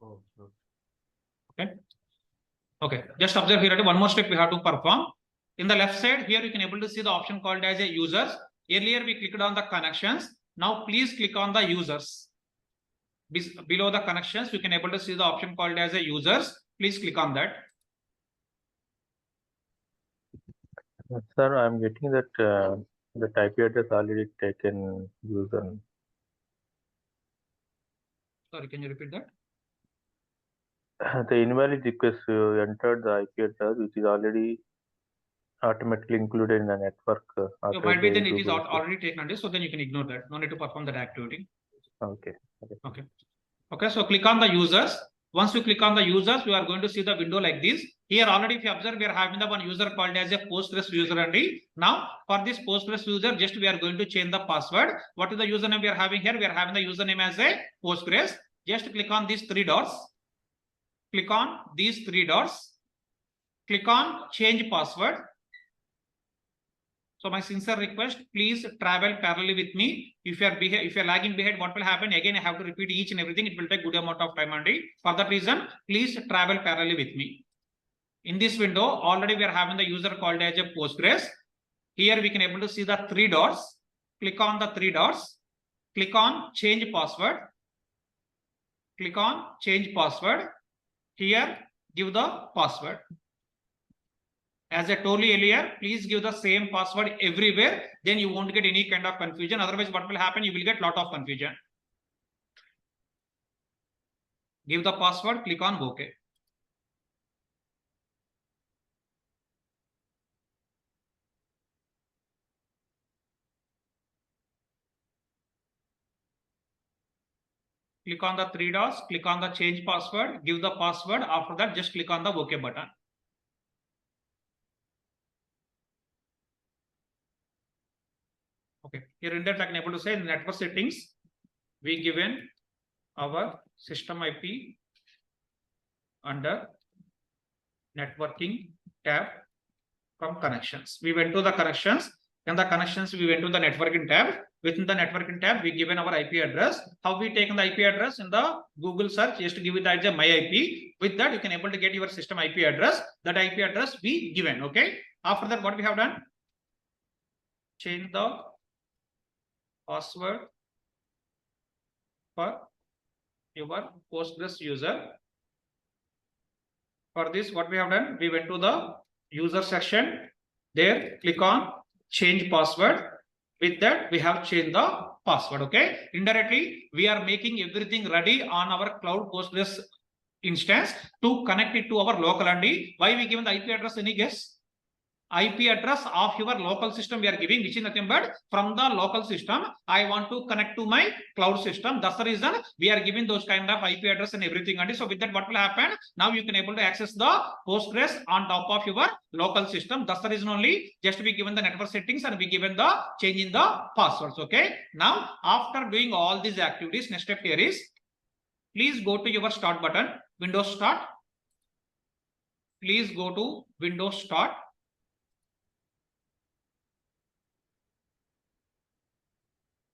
Oh, okay. Okay. Just observe here. One more step we have to perform. In the left side here, you can able to see the option called as a users. Earlier we clicked on the connections. Now please click on the users. Below the connections, you can able to see the option called as a users. Please click on that. Sir, I'm getting that the IP address already taken user. Sorry, can you repeat that? The invalid request entered the IP address, which is already automatically included in the network. So authorized might be by then it is Google. already taken under, so then you can ignore that. No need to perform that activity. Okay. Okay. Okay, so click on the users. Once you click on the users, you are going to see the window like this. Here already, if you observe, we are having the one user called as a Postgres user only. Now, for this Postgres user, just we are going to change the password. What is the username we are having here? We are having the username as a Postgres. Just click on these three dots. Click on these three dots. Click on change password. So my sincere request, please travel parallelly with me. If you are lagging behind, what will happen? Again, I have to repeat each and everything. It will take good amount of time only. For that reason, please travel parallelly with me. In this window, already we are having the user called as a Postgres. Here we can able to see the three dots. Click on the three dots. Click on change password. Click on change password. Here, give the password. As I told you earlier, please give the same password everywhere. Then you won't get any kind of confusion. Otherwise, what will happen? You will get a lot of confusion. Give the password, click on OK. Click on the three dots, click on the change password, give the password. After that, just click on the OK button. Okay, here in that I can able to say in network settings, we given our system IP under networking tab from connections. We went to the connections. In the connections, we went to the networking tab. Within the networking tab, we given our IP address. How we taken the IP address in the Google search? Just to give it as a my IP. With that, you can able to get your system IP address. That IP address we given. Okay. After that, what we have done? Change the password for your Postgres user. For this, what we have done? We went to the user section. There, click on change password. With that, we have changed the password. Okay. Indirectly, we are making everything ready on our cloud Postgres instance to connect it to our local ND. Why we given the IP address? Any guess? IP address of your local system we are giving, which is nothing but from the local system. I want to connect to my cloud system. That's the reason we are giving those kind of IP address and everything. And so with that, what will happen? Now you can able to access the Postgres on top of your local system. That's the reason only just be given the network settings and be given the change in the passwords. Okay. Now, after doing all these activities, next step here is please go to your start button, Windows Start. Please go to Windows Start.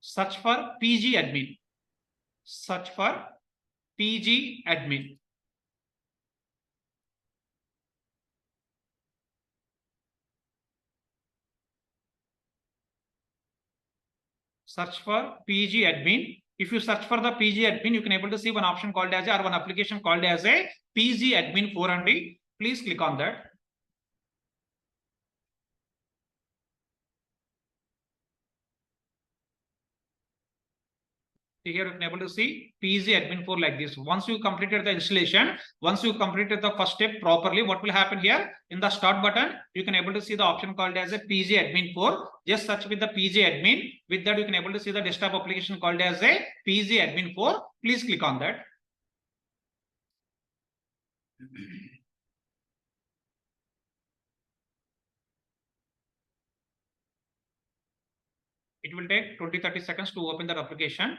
Search for PG admin. Search for PG admin. Search for PG admin. If you search for the PG admin, you can able to see one option called as or one application called as a PG admin 400. Please click on that. Here you can able to see PG admin 4 like this. Once you completed the installation, once you completed the first step properly, what will happen here? In the start button, you can able to see the option called as a PG admin 4. Just search with the PG admin. With that, you can able to see the desktop application called as a PG admin 4. Please click on that. It will take 20-30 seconds to open that application.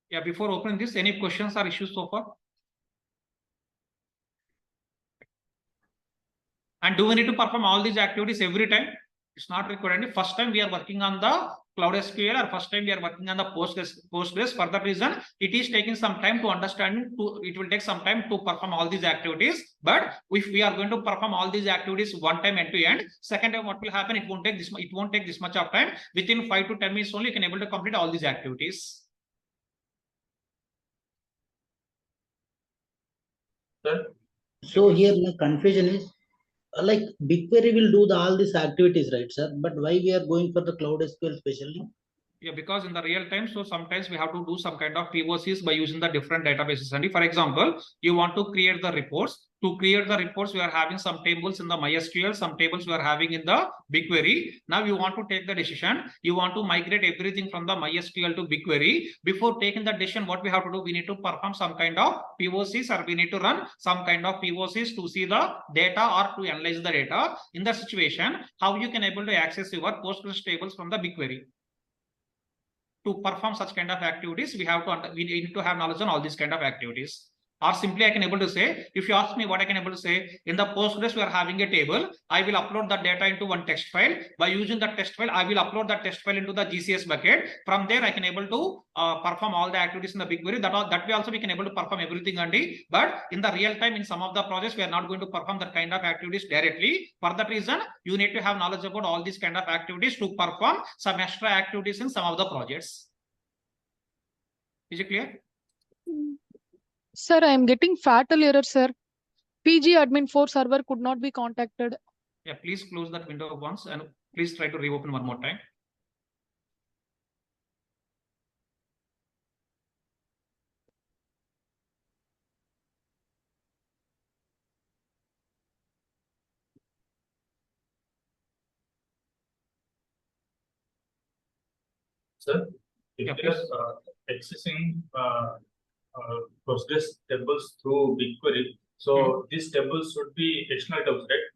Yeah, before opening this, any questions or issues so far? And do we need to perform all these activities every time? It's not required. First time we are working on the Cloud SQL, or first time we are working on the Postgres. For that reason, it is taking some time to understand. It will take some time to perform all these activities. But if we are going to perform all these activities one time end to end, second time what will happen? It won't take this. It won't take this much of time. Within 5 to 10 minutes only, you can able to complete all these activities. Sir, So here my confusion is like BigQuery will do all these activities, right, sir? But why we are going for the Cloud SQL specially? Yeah, because in the real time, so sometimes we have to do some kind of POCs by using the different databases. And for example, you want to create the reports. To create the reports, we are having some tables in the MySQL, some tables we are having in the BigQuery. Now you want to take the decision. You want to migrate everything from the MySQL to BigQuery. Before taking the decision, what we have to do, we need to perform some kind of POCs, or we need to run some kind of POCs to see the data or to analyze the data. In that situation, how you can able to access your Postgres tables from the BigQuery. To perform such kind of activities, we need to have knowledge on all these kind of activities. Or simply I can able to say, if you ask me what I can able to say, in the Postgres we are having a table, I will upload the data into one text file. By using the text file, I will upload that text file into the GCS bucket. From there I can able to perform all the activities in the BigQuery. That way also we can able to perform everything only. But in the real time, in some of the projects, we are not going to perform that kind of activities directly. For that reason, you need to have knowledge about all these kind of activities to perform some extra activities in some of the projects. Is it clear? Sir, I am getting fatal error, sir. PG admin 4 server could not be contacted. Yeah, please close that window once and please try to reopen one more time. sir, if Yeah, we are please. accessing Postgres tables through BigQuery, so these tables should be external tables, right?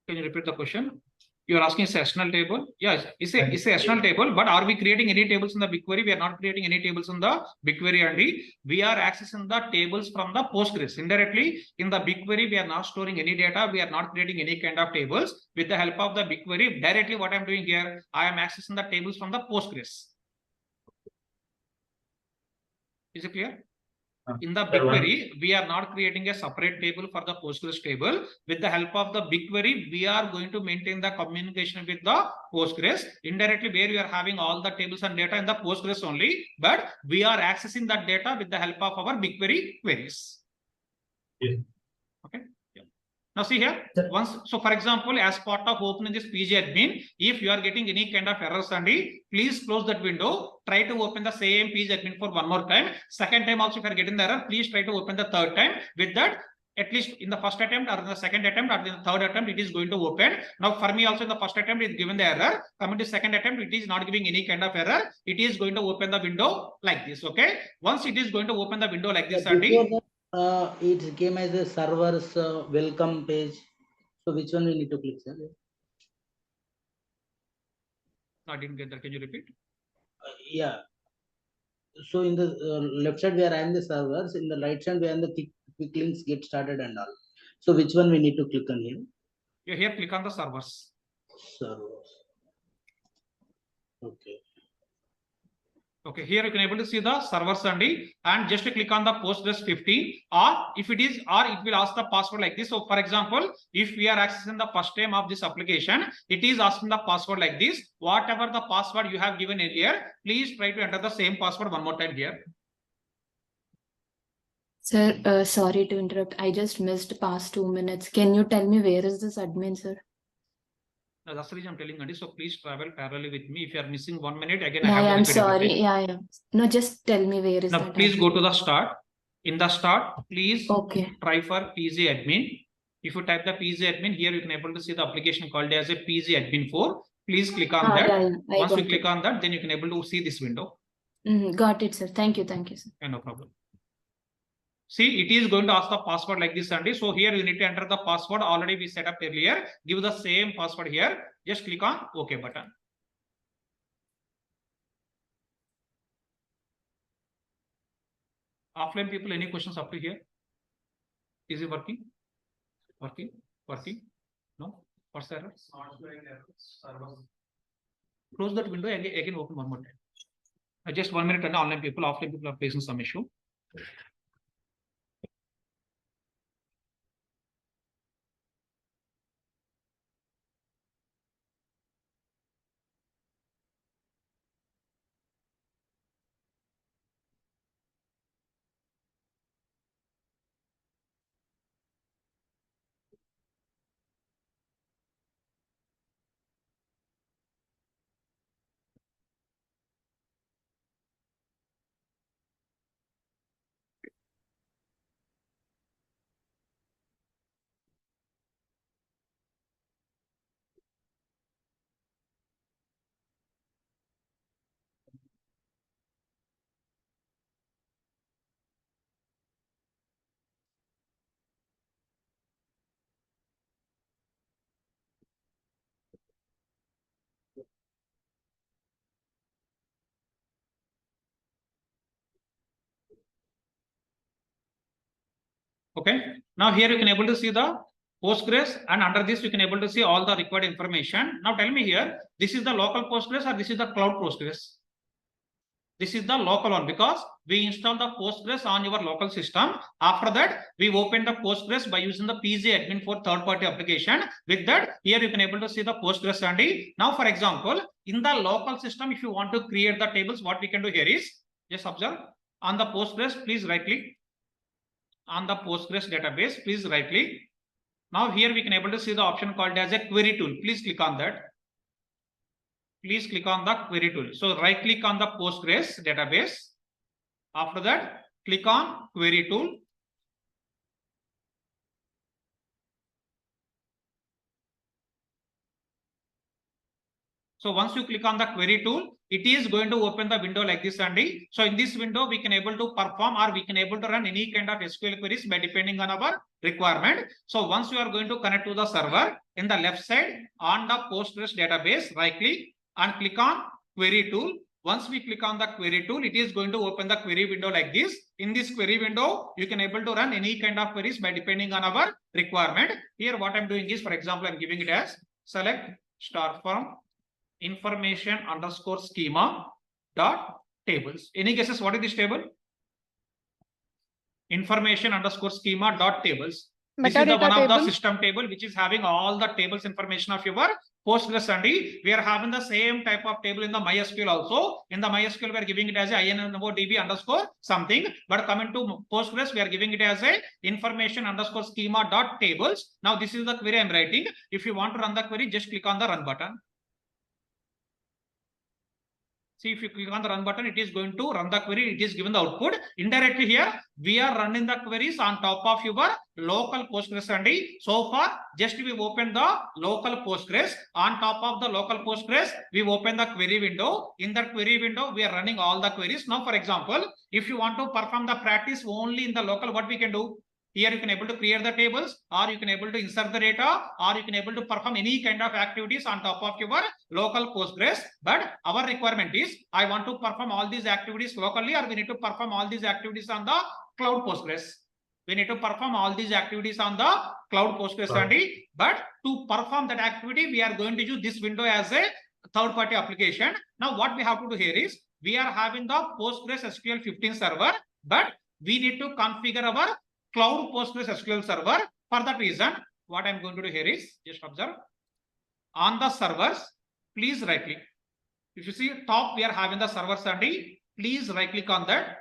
Can you repeat the question? You are asking external table? Yes, it's a And external table, but are we creating any tables in the BigQuery? We are not creating any tables in the BigQuery only. We are accessing the tables from the Postgres. Indirectly, in the BigQuery, we are not storing any data. We are not creating any kind of tables. With the help of the BigQuery, directly what I'm doing here, I am accessing the tables from the Postgres. Is it clear? In the BigQuery, we are not creating a separate table for the Postgres table. With the help of the BigQuery, we are going to maintain the communication with the Postgres. Indirectly, where we are having all the tables and data in the Postgres only, but we are accessing that data with the help of our BigQuery queries. Yes. Okay. Now see here, so for example, as part of opening this PG admin, if you are getting any kind of errors, Sandy, please close that window. Try to open the same PG admin for one more time. Second time also, if you are getting the error, please try to open the third time. With that, at least in the first attempt or in the second attempt or in the third attempt, it is going to open. Now for me also in the first attempt, it is given the error. Coming to second attempt, it is not giving any kind of error. It is going to open the window like this. Okay. Once it is going to open the window like this, Sandy. It came as a server's welcome page. So which one we need to click, sir? I didn't get that. Can you repeat? Yeah. So in the left side we are having the servers. In the right side we are the quick links get started and all. So which one we need to click on here? You here click on the servers. Servers. Okay. Okay, here you can able to see the servers only, and just to click on the Postgres 15, or if it is, or it will ask the password like this. So for example, if we are accessing the first time of this application, it is asking the password like this. Whatever the password you have given in here, please try to enter the same password one more time here. Sir, sorry to interrupt. I just missed past 2 minutes. Can you tell me where is this admin, sir? Now, that's the reason I'm telling you. So please travel parallelly with me. If you are missing 1 minute, again Yeah, I have I'm to repeat sorry. everything. Yeah. No, just tell me where is Now that please admin? go to the start. In the start, please Okay. try for PG admin. If you type the PG admin here, you can able to see the application called as a PG admin 4. Please click on that. Yeah, Once you click on that, then you can able to see this window. Got it, sir. Thank you, sir. Yeah, no problem. See, it is going to ask the password like this, Sandy. So here you need to enter the password already we set up earlier. Give the same password here. Just click on OK button. Offline people, any questions up to here? Is it working? Working? No? What's the error? Close that window again open one more time. Just 1 minute and online people, offline people are facing some issue. Okay. Now here you can able to see the Postgres, and under this you can able to see all the required information. Now tell me here, this is the local Postgres or this is the cloud Postgres? This is the local one because we install the Postgres on your local system. After that, we open the Postgres by using the PG admin for third-party application. With that, here you can able to see the Postgres handy. Now, for example, in the local system, if you want to create the tables, what we can do here is just observe on the Postgres. Please right click on the Postgres database. Please right click. Now here we can able to see the option called as a query tool. Please click on that. Please click on the query tool. So right click on the Postgres database. After that, click on query tool. So once you click on the query tool, it is going to open the window like this, Andy. So in this window, we can able to perform or we can able to run any kind of SQL queries by depending on our requirement. So once you are going to connect to the server, in the left side on the Postgres database, right click and click on query tool. Once we click on the query tool, it is going to open the query window like this. In this query window, you can able to run any kind of queries by depending on our requirement. Here, what I'm doing is, for example, I'm giving it as select star from information underscore schema dot tables. Any guesses what is this table? Information underscore schema dot tables. This is the one of the system table which is having all the tables information of your Postgres, and we are having the same type of table in the MySQL also. In the MySQL, we are giving it as a INMODB underscore something, but coming to Postgres, we are giving it as a information underscore schema dot tables. Now this is the query I'm writing. If you want to run the query, just click on the run button. See, if you click on the run button, it is going to run the query. It is given the output. Indirectly here, we are running the queries on top of your local Postgres, and so far, just we open the local Postgres. On top of the local Postgres, we open the query window. In that query window, we are running all the queries. Now, for example, if you want to perform the practice only in the local, what we can do? Here you can able to create the tables, or you can able to insert the data, or you can able to perform any kind of activities on top of your local Postgres. But our requirement is, I want to perform all these activities locally, or we need to perform all these activities on the cloud Postgres. We need to perform all these activities on the cloud Postgres, but to perform that activity, we are going to use this window as a third-party application. Now, what we have to do here is, we are having the Postgres SQL 15 server, but we need to configure our cloud Postgres SQL server. For that reason, what I'm going to do here is, just observe on the servers, please right click. If you see top, we are having the servers, and please right click on that.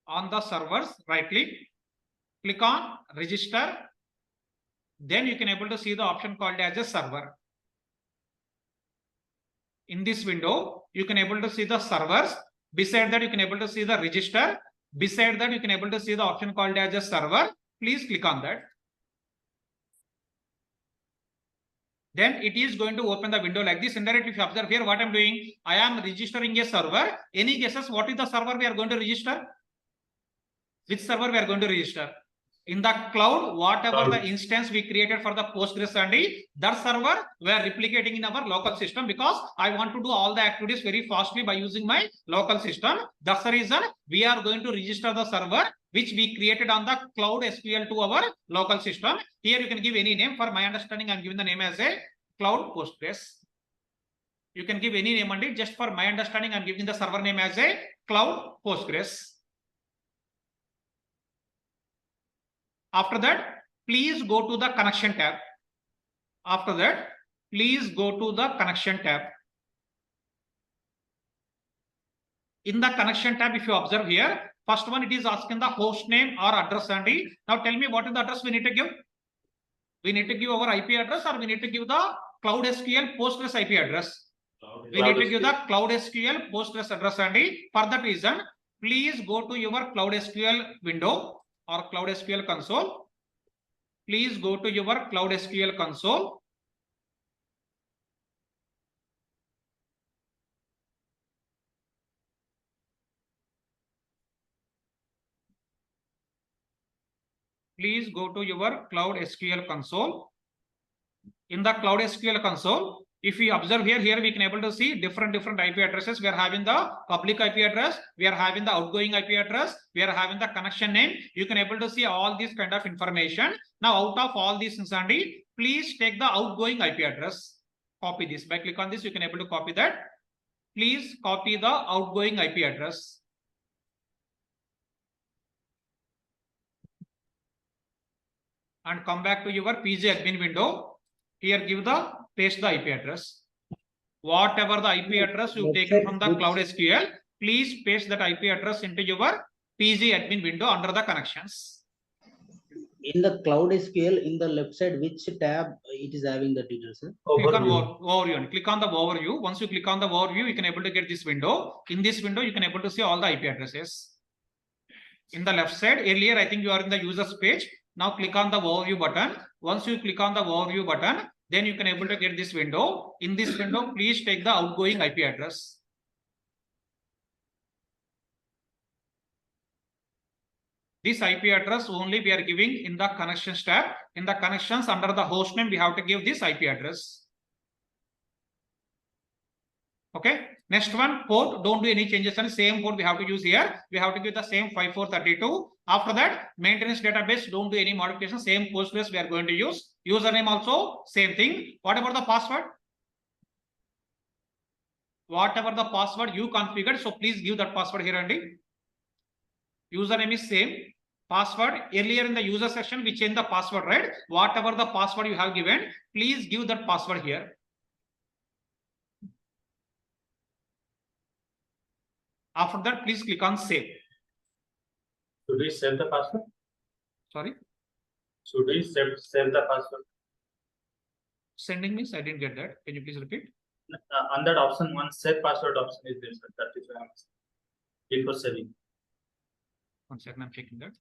On the servers, right click on register. Then you can able to see the option called as a server. In this window, you can able to see the servers. Beside that, you can able to see the register. Beside that, you can able to see the option called as a server. Please click on that. Then it is going to open the window like this. Indirectly, if you observe here, what I'm doing, I am registering a server. Any guesses what is the server we are going to register? Which server we are going to register? In the cloud, whatever the instance we created for the Postgres, and that server we are replicating in our local system, because I want to do all the activities very fastly by using my local system. That's the reason we are going to register the server which we created on the cloud SQL to our local system. Here you can give any name. For my understanding, I'm giving the name as a cloud Postgres. You can give any name, and just for my understanding, I'm giving the server name as a cloud Postgres. After that, please go to the connection tab. After that, please go to the connection tab. In the connection tab, if you observe here, first one, it is asking the host name or address, and now tell me what is the address we need to give. We need to give our IP address, or we need to give the Cloud SQL Postgres IP address. We need to give the Cloud SQL Postgres address, and for that reason, please go to your Cloud SQL window or Cloud SQL console. Please go to your Cloud SQL console. Please go to your Cloud SQL console. In the Cloud SQL console, If we observe here, we can able to see different IP addresses. We are having the public IP address. We are having the outgoing IP address. We are having the connection name. You can able to see all these kind of information. Now, out of all these things, Andy, please take the outgoing IP address. Copy this. By click on this, you can able to copy that. Please copy the outgoing IP address. And come back to your PG admin window. Here, paste the IP address. Whatever the IP address you taken from the Cloud SQL, please paste that IP address into your PG admin window under the connections. In the Cloud SQL, in the left side, which tab it is having the details? Sir? Click on overview and click on the overview. Once you click on the overview, you can able to get this window. In this window, you can able to see all the IP addresses. In the left side, earlier I think you are in the users page. Now click on the overview button. Once you click on the overview button, then you can able to get this window. In this window, please take the outgoing IP address. This IP address only we are giving in the connections tab. In the connections under the host name, we have to give this IP address. Okay. Next one, port. Don't do any changes on the same port we have to use here. We have to give the same 5432. After that, maintenance database, don't do any modification. Same Postgres we are going to use. Username also, same thing. What about the password? Whatever the password you configured, so please give that password here, Andy. Username is same. Password, earlier in the user section, we changed the password, right? Whatever the password you have given, please give that password here. After that, please click on save. Should we save the password? Sorry? Should we save the password? Sending means I didn't get that. Can you please repeat? On that option, one save password option is there, sir. That is why I'm saying. Before saving. 1 second, I'm checking that.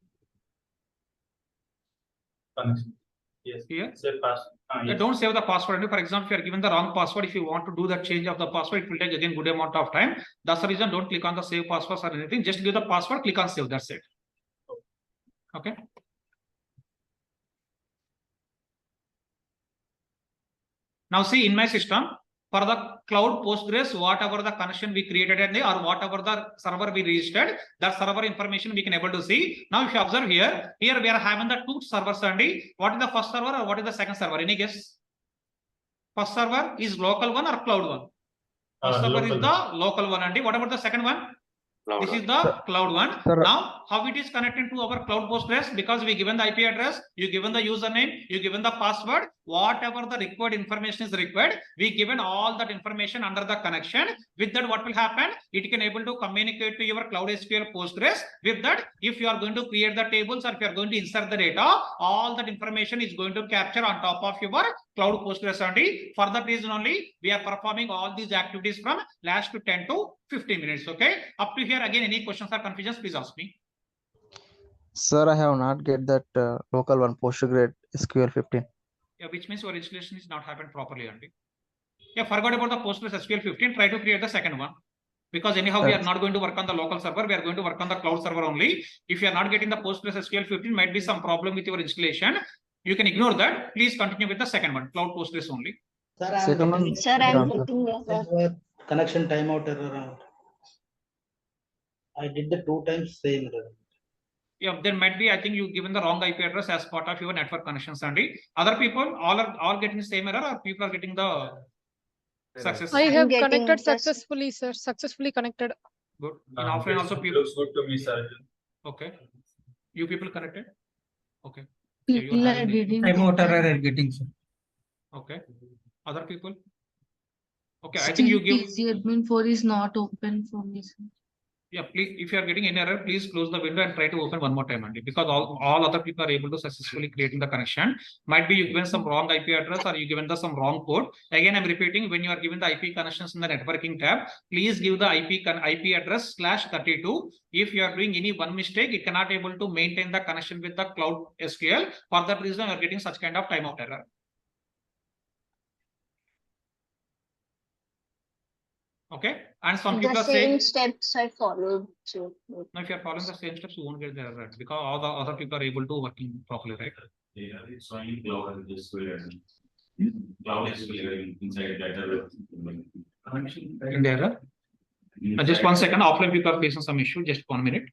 Connection. Yes. Here? Save password. Yes. Don't save the password. For example, if you are given the wrong password, if you want to do that change of the password, it will take again good amount of time. That's the reason don't click on the save passwords or anything. Just give the password, click on save. That's it. Okay. Now see in my system, for the cloud Postgres, whatever the connection we created or whatever the server we registered, that server information we can able to see. Now if you observe here we are having the two servers only. What is the first server or what is the second server? Any guess? First server is local one or cloud one? First server is the local one, and what about the second one? This is the cloud one. Now, how it is connected to our cloud Postgres? Because we given the IP address, you given the username, you given the password, whatever the required information is required, we given all that information under the connection. With that, what will happen? It can able to communicate to your cloud SQL Postgres. With that, if you are going to create the tables or if you are going to insert the data, all that information is going to capture on top of your cloud Postgres only. For that reason only, we are performing all these activities from last to 10 to 15 minutes. Okay. Up to here, again, any questions or confusions, please ask me. Sir, I have not get that local one Postgres SQL 15. Yeah, which means your installation is not happened properly, Andy. Yeah, forgot about the Postgres SQL 15. Try to create the second one. Because anyhow, we are not going to work on the local server. We are going to work on the cloud server only. If you are not getting the Postgres SQL 15, might be some problem with your installation. You can ignore that. Please continue with the second one, cloud Postgres only. Sir, I'm getting connection timeout error. I did the 2 times same error. Yeah, there might be, I think you given the wrong IP address as part of your network connection, Sandy. Other people all getting the same error, or people are getting the success? I have connected successfully, sir. Successfully connected. Good. In offline also people. Looks good to me, sir. Okay. You people connected? Okay. People are getting timeout error getting, sir. Okay. Other people? Okay, I think you give. PC admin 4 is not open for me, sir. Yeah, please, if you are getting an error, please close the window and try to open one more time only, because all other people are able to successfully creating the connection. Might be you given some wrong IP address or you given the some wrong code. Again, I'm repeating, when you are given the IP connections in the networking tab, please give the IP address /32. If you are doing any one mistake, it cannot able to maintain the connection with the cloud SQL. For that reason, you are getting such kind of timeout error. Okay, and some people are saying steps I followed. So now if you are following the same steps, you won't get the error, right? Because all the other people are able to working properly, right? Yeah, it's showing global SQL. Cloud SQL inside data. In there. Just 1 second. Offline people are facing some issue. Just 1 minute.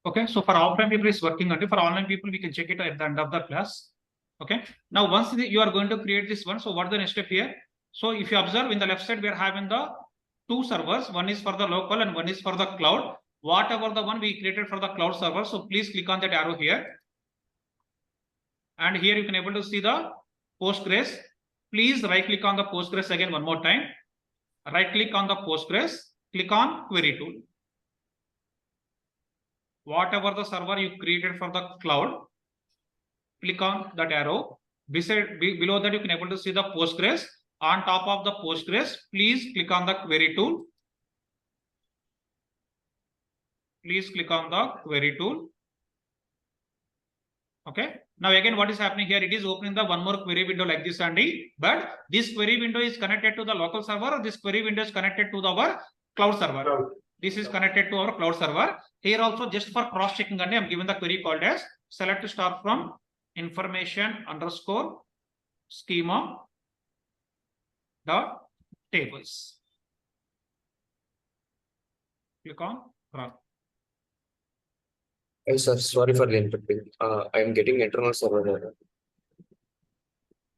Okay, so for offline people it's working only. For online people, we can check it at the end of the class. Okay, now once you are going to create this one, so what the next step here? So if you observe in the left side, we are having the two servers. One is for the local and one is for the cloud. Whatever the one we created for the cloud server, so please click on that arrow here. And here you can able to see the Postgres. Please right click on the Postgres again one more time. Right click on the Postgres, click on query tool. Whatever the server you created for the cloud, click on that arrow. Below that you can able to see the Postgres. On top of the Postgres, please click on the query tool. Please click on the query tool. Okay. Now again, what is happening here? It is opening the one more query window like this, Andy. But this query window is connected to the local server, or this query window is connected to our cloud server. This is connected to our cloud server. Here also, just for cross checking, Andy, I'm given the query called as select start from information underscore schema dot tables. Click on run. Hey, sir, sorry for the interrupting. I am getting internal server error.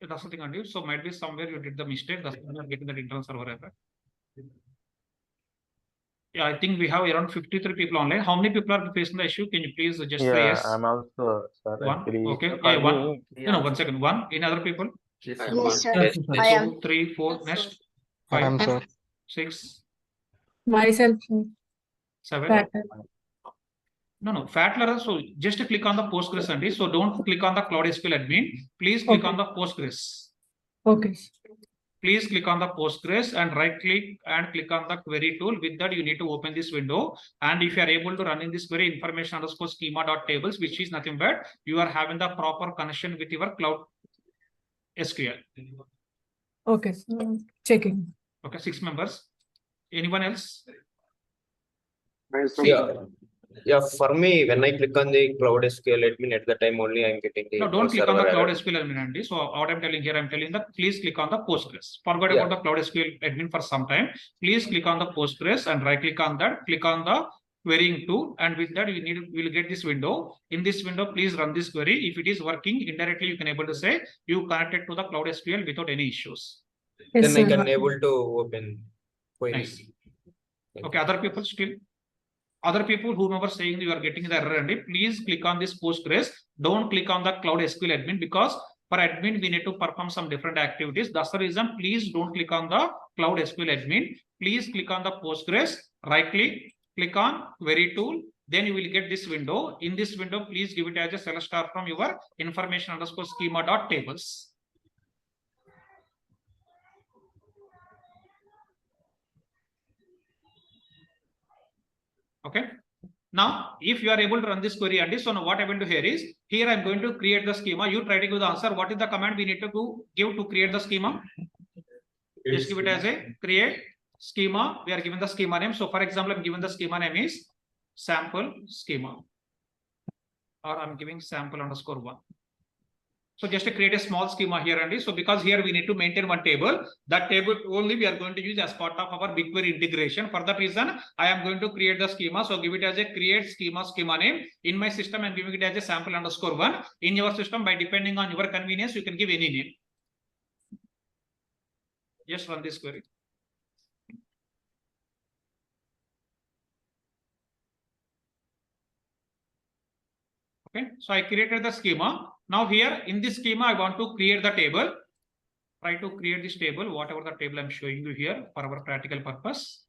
That's something on you. So might be somewhere you did the mistake. That's why you're getting that internal server error. Yeah, I think we have around 53 people online. How many people are facing the issue? Can you please just say yes? I'm also, sir. One. Actually, Okay. for Yeah, one. me, No, 1 second. One. Any other people? Yes, sir. I am. 2, 3, 4. Next. I 5, am, sir. 6, Myself. 7. No. Fatler. So just click on the Postgres only. So don't click on the Cloud SQL admin. Please click on the Postgres. Okay. Please click on the Postgres and right click and click on the query tool. With that, you need to open this window. And if you are able to run in this query information underscore schema dot tables, which is nothing but you are having the proper connection with your cloud SQL. Okay. Checking. Okay, 6 members. Anyone else? Yeah, for me, when I click on the Cloud SQL admin at the time only, I'm getting the No, don't click on the server Cloud error. SQL admin, Andy. So what I'm telling here, I'm telling that please click on the Postgres. Forget Yeah. about the Cloud SQL admin for some time. Please click on the Postgres and right click on that. Click on the querying tool, and with that you will get this window. In this window, please run this query. If it is working indirectly, you can able to say you connected to the Cloud SQL without any issues. Yes, Then I sir. can able to open query. Nice. Okay, other people still. Other people, whomever saying you are getting the error, and please click on this Postgres. Don't click on the Cloud SQL admin, because for admin we need to perform some different activities. That's the reason. Please don't click on the Cloud SQL admin. Please click on the Postgres. Right click on query tool. Then you will get this window. In this window, please give it as a select star from your information underscore schema dot tables. Okay. Now, if you are able to run this query, and so now what I will do here is, here I'm going to create the schema. You try to give the answer. What is the command we need to give to create the schema? Just give it as a create schema. We are given the schema name. So for example, I'm given the schema name is sample schema, or I'm giving sample underscore 1. So just to create a small schema here, Andy. So because here we need to maintain one table, that table only we are going to use as part of our BigQuery integration. For that reason, I am going to create the schema. So give it as a create schema name. In my system, I'm giving it as a sample underscore 1. In your system, by depending on your convenience, you can give any name. Just run this query. Okay, so I created the schema. Now here in this schema, I want to create the table. Try to create this table, whatever the table I'm showing you here for our practical purpose.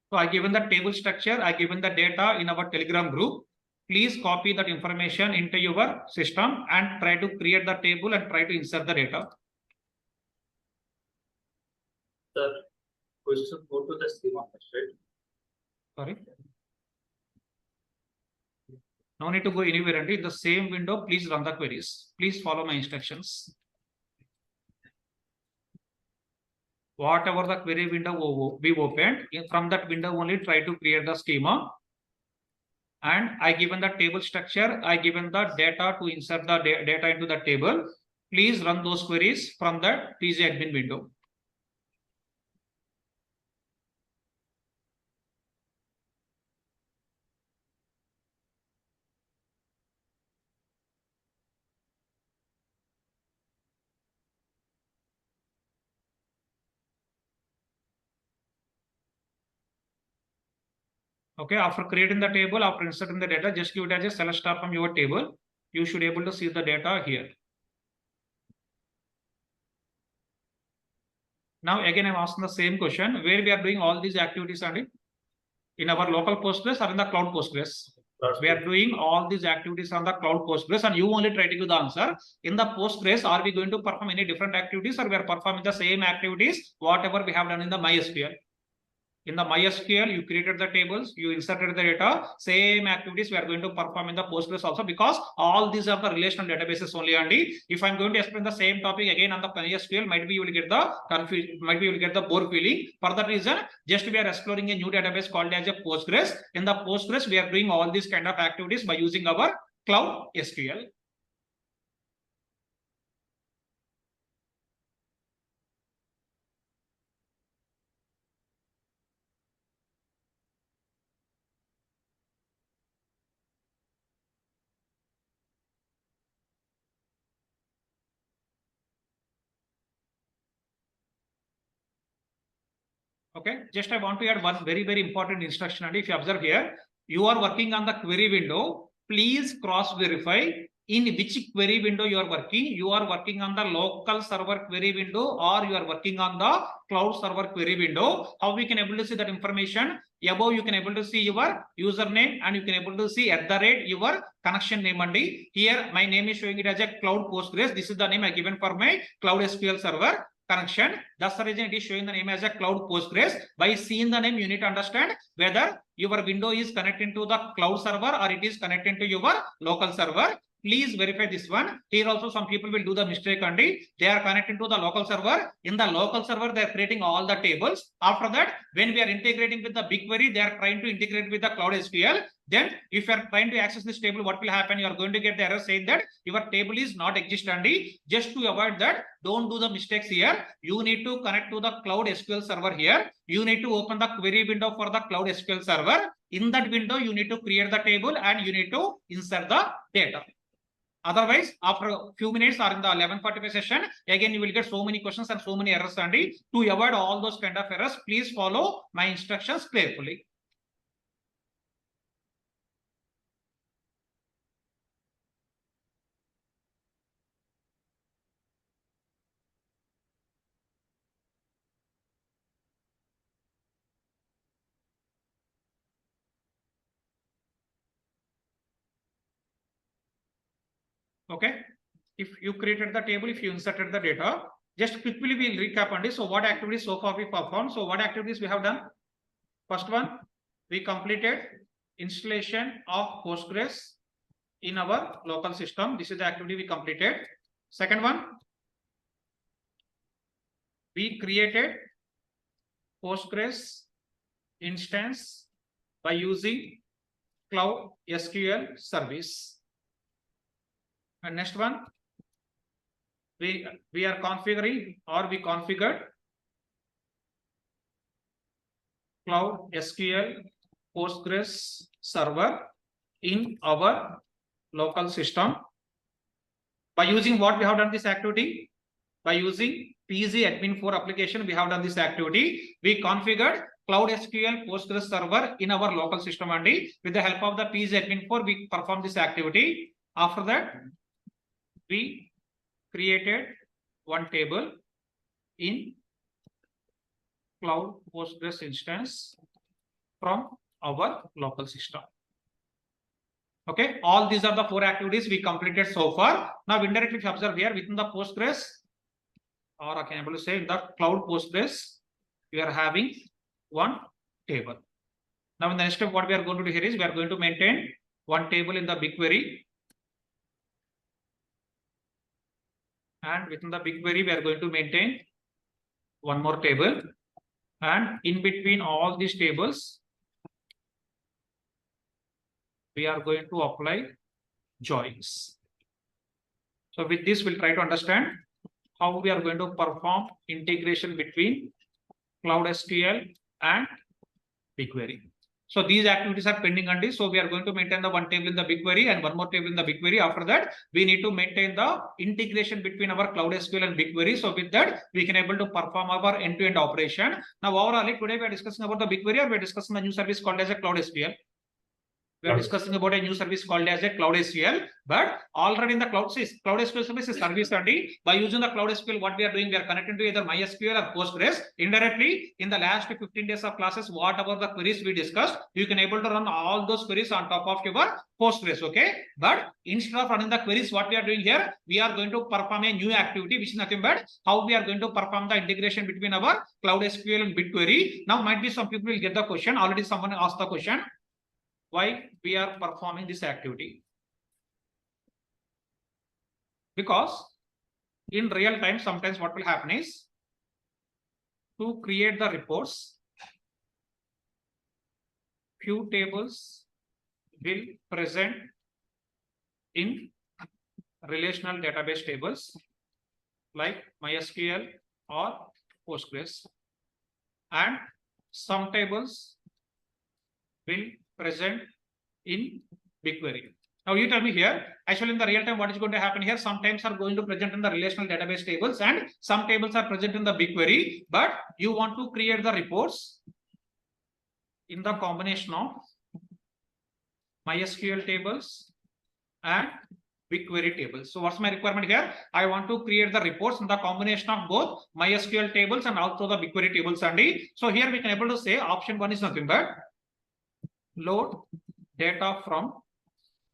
So I given the table structure, I given the data in our Telegram group. please copy that information into your system and try to create the table and try to insert the data. Sir, we should go to the schema first, right? Sorry. No need to go anywhere, and in the same window, please run the queries. Please follow my instructions. Whatever the query window we opened, from that window only try to create the schema. And I given the table structure, I given the data to insert the data into the table. Please run those queries from the PG admin window. Okay, after creating the table, after inserting the data, just give it as a select star from your table. You should be able to see the data here. Now again, I'm asking the same question, where we are doing all these activities, Andy? In our local Postgres or in the cloud Postgres? We are doing all these activities on the cloud Postgres, and you only try to give the answer. In the Postgres, are we going to perform any different activities, or we are performing the same activities, whatever we have done in the MySQL? In the MySQL, you created the tables, you inserted the data, same activities we are going to perform in the Postgres also, because all these are the relational databases only. And if I'm going to explain the same topic again on the MySQL, might be you will get the confusion, might be you will get the bore feeling. For that reason, just we are exploring a new database called as a Postgres. In the Postgres, we are doing all these kind of activities by using our cloud SQL. Okay, just I want to add one very, very important instruction. And if you observe here, you are working on the query window. Please cross verify in which query window you are working. You are working on the local server query window, or you are working on the cloud server query window. How we can able to see that information? Above you can able to see your username, and you can able to see @ your connection name. And here my name is showing it as a cloud Postgres. This is the name I given for my cloud SQL server connection. That's the reason it is showing the name as a cloud Postgres. By seeing the name, you need to understand whether your window is connecting to the cloud server or it is connecting to your local server. Please verify this one. Here also some people will do the mistake, and they are connecting to the local server. In the local server, they are creating all the tables. After that, when we are integrating with the BigQuery, they are trying to integrate with the cloud SQL. Then if you are trying to access this table, what will happen? You are going to get the error saying that your table is not existent. Just to avoid that, don't do the mistakes here. You need to connect to the cloud SQL server here. You need to open the query window for the cloud SQL server. In that window, you need to create the table and you need to insert the data. Otherwise, after a few minutes or in the 11:45 session, again, you will get so many questions and so many errors. And to avoid all those kind of errors, please follow my instructions carefully. Okay, if you created the table, if you inserted the data, just quickly we'll recap on this. So what activities so far we performed? So what activities we have done? First one, we completed installation of Postgres in our local system. This is the activity we completed. Second one, we created Postgres instance by using cloud SQL service. And next one, we are configuring, or we configured cloud SQL Postgres server in our local system. By using what we have done this activity? By using PG admin 4 application, we have done this activity. We configured cloud SQL Postgres server in our local system, and with the help of the PG admin 4, we perform this activity. After that, we created one table in cloud Postgres instance from our local system. Okay, all these are the 4 activities we completed so far. Now indirectly if you observe here within the Postgres, or I can able to say in the cloud Postgres, we are having one table. Now in the next step, what we are going to do here is we are going to maintain one table in the BigQuery. And within the BigQuery, we are going to maintain one more table. And in between all these tables, we are going to apply joins. So with this, we'll try to understand how we are going to perform integration between Cloud SQL and BigQuery. So these activities are pending until, so we are going to maintain the one table in the BigQuery and one more table in the BigQuery. After that, we need to maintain the integration between our Cloud SQL and BigQuery. So with that, we can able to perform our end-to-end operation. Now overall, today we are discussing about the BigQuery, or we are discussing a new service called as a Cloud SQL. We are discussing about a new service called as a Cloud SQL, but already in the Cloud SQL service is service only. By using the Cloud SQL, what we are doing, we are connecting to either MySQL or Postgres. Indirectly, in the last 15 days of classes, whatever the queries we discussed, you can able to run all those queries on top of your Postgres, okay? But instead of running the queries, what we are doing here, we are going to perform a new activity, which is nothing but how we are going to perform the integration between our Cloud SQL and BigQuery. Now, might be some people will get the question. Already someone asked the question. Why we are performing this activity? Because in real time, sometimes what will happen is to create the reports, few tables will present in relational database tables like MySQL or Postgres, and some tables will present in BigQuery. Now you tell me here, actually in the real time, what is going to happen here? Sometimes are going to present in the relational database tables and some tables are present in the BigQuery, but you want to create the reports in the combination of MySQL tables and BigQuery tables. So what's my requirement here? I want to create the reports in the combination of both MySQL tables and also the BigQuery tables only. So here we can able to say option 1 is nothing but load data from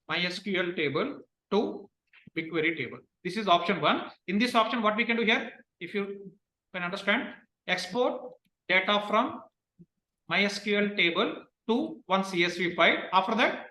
MySQL table to BigQuery table. This is option 1. In this option, what we can do here, if you can understand, export data from MySQL table to one CSV file. After that,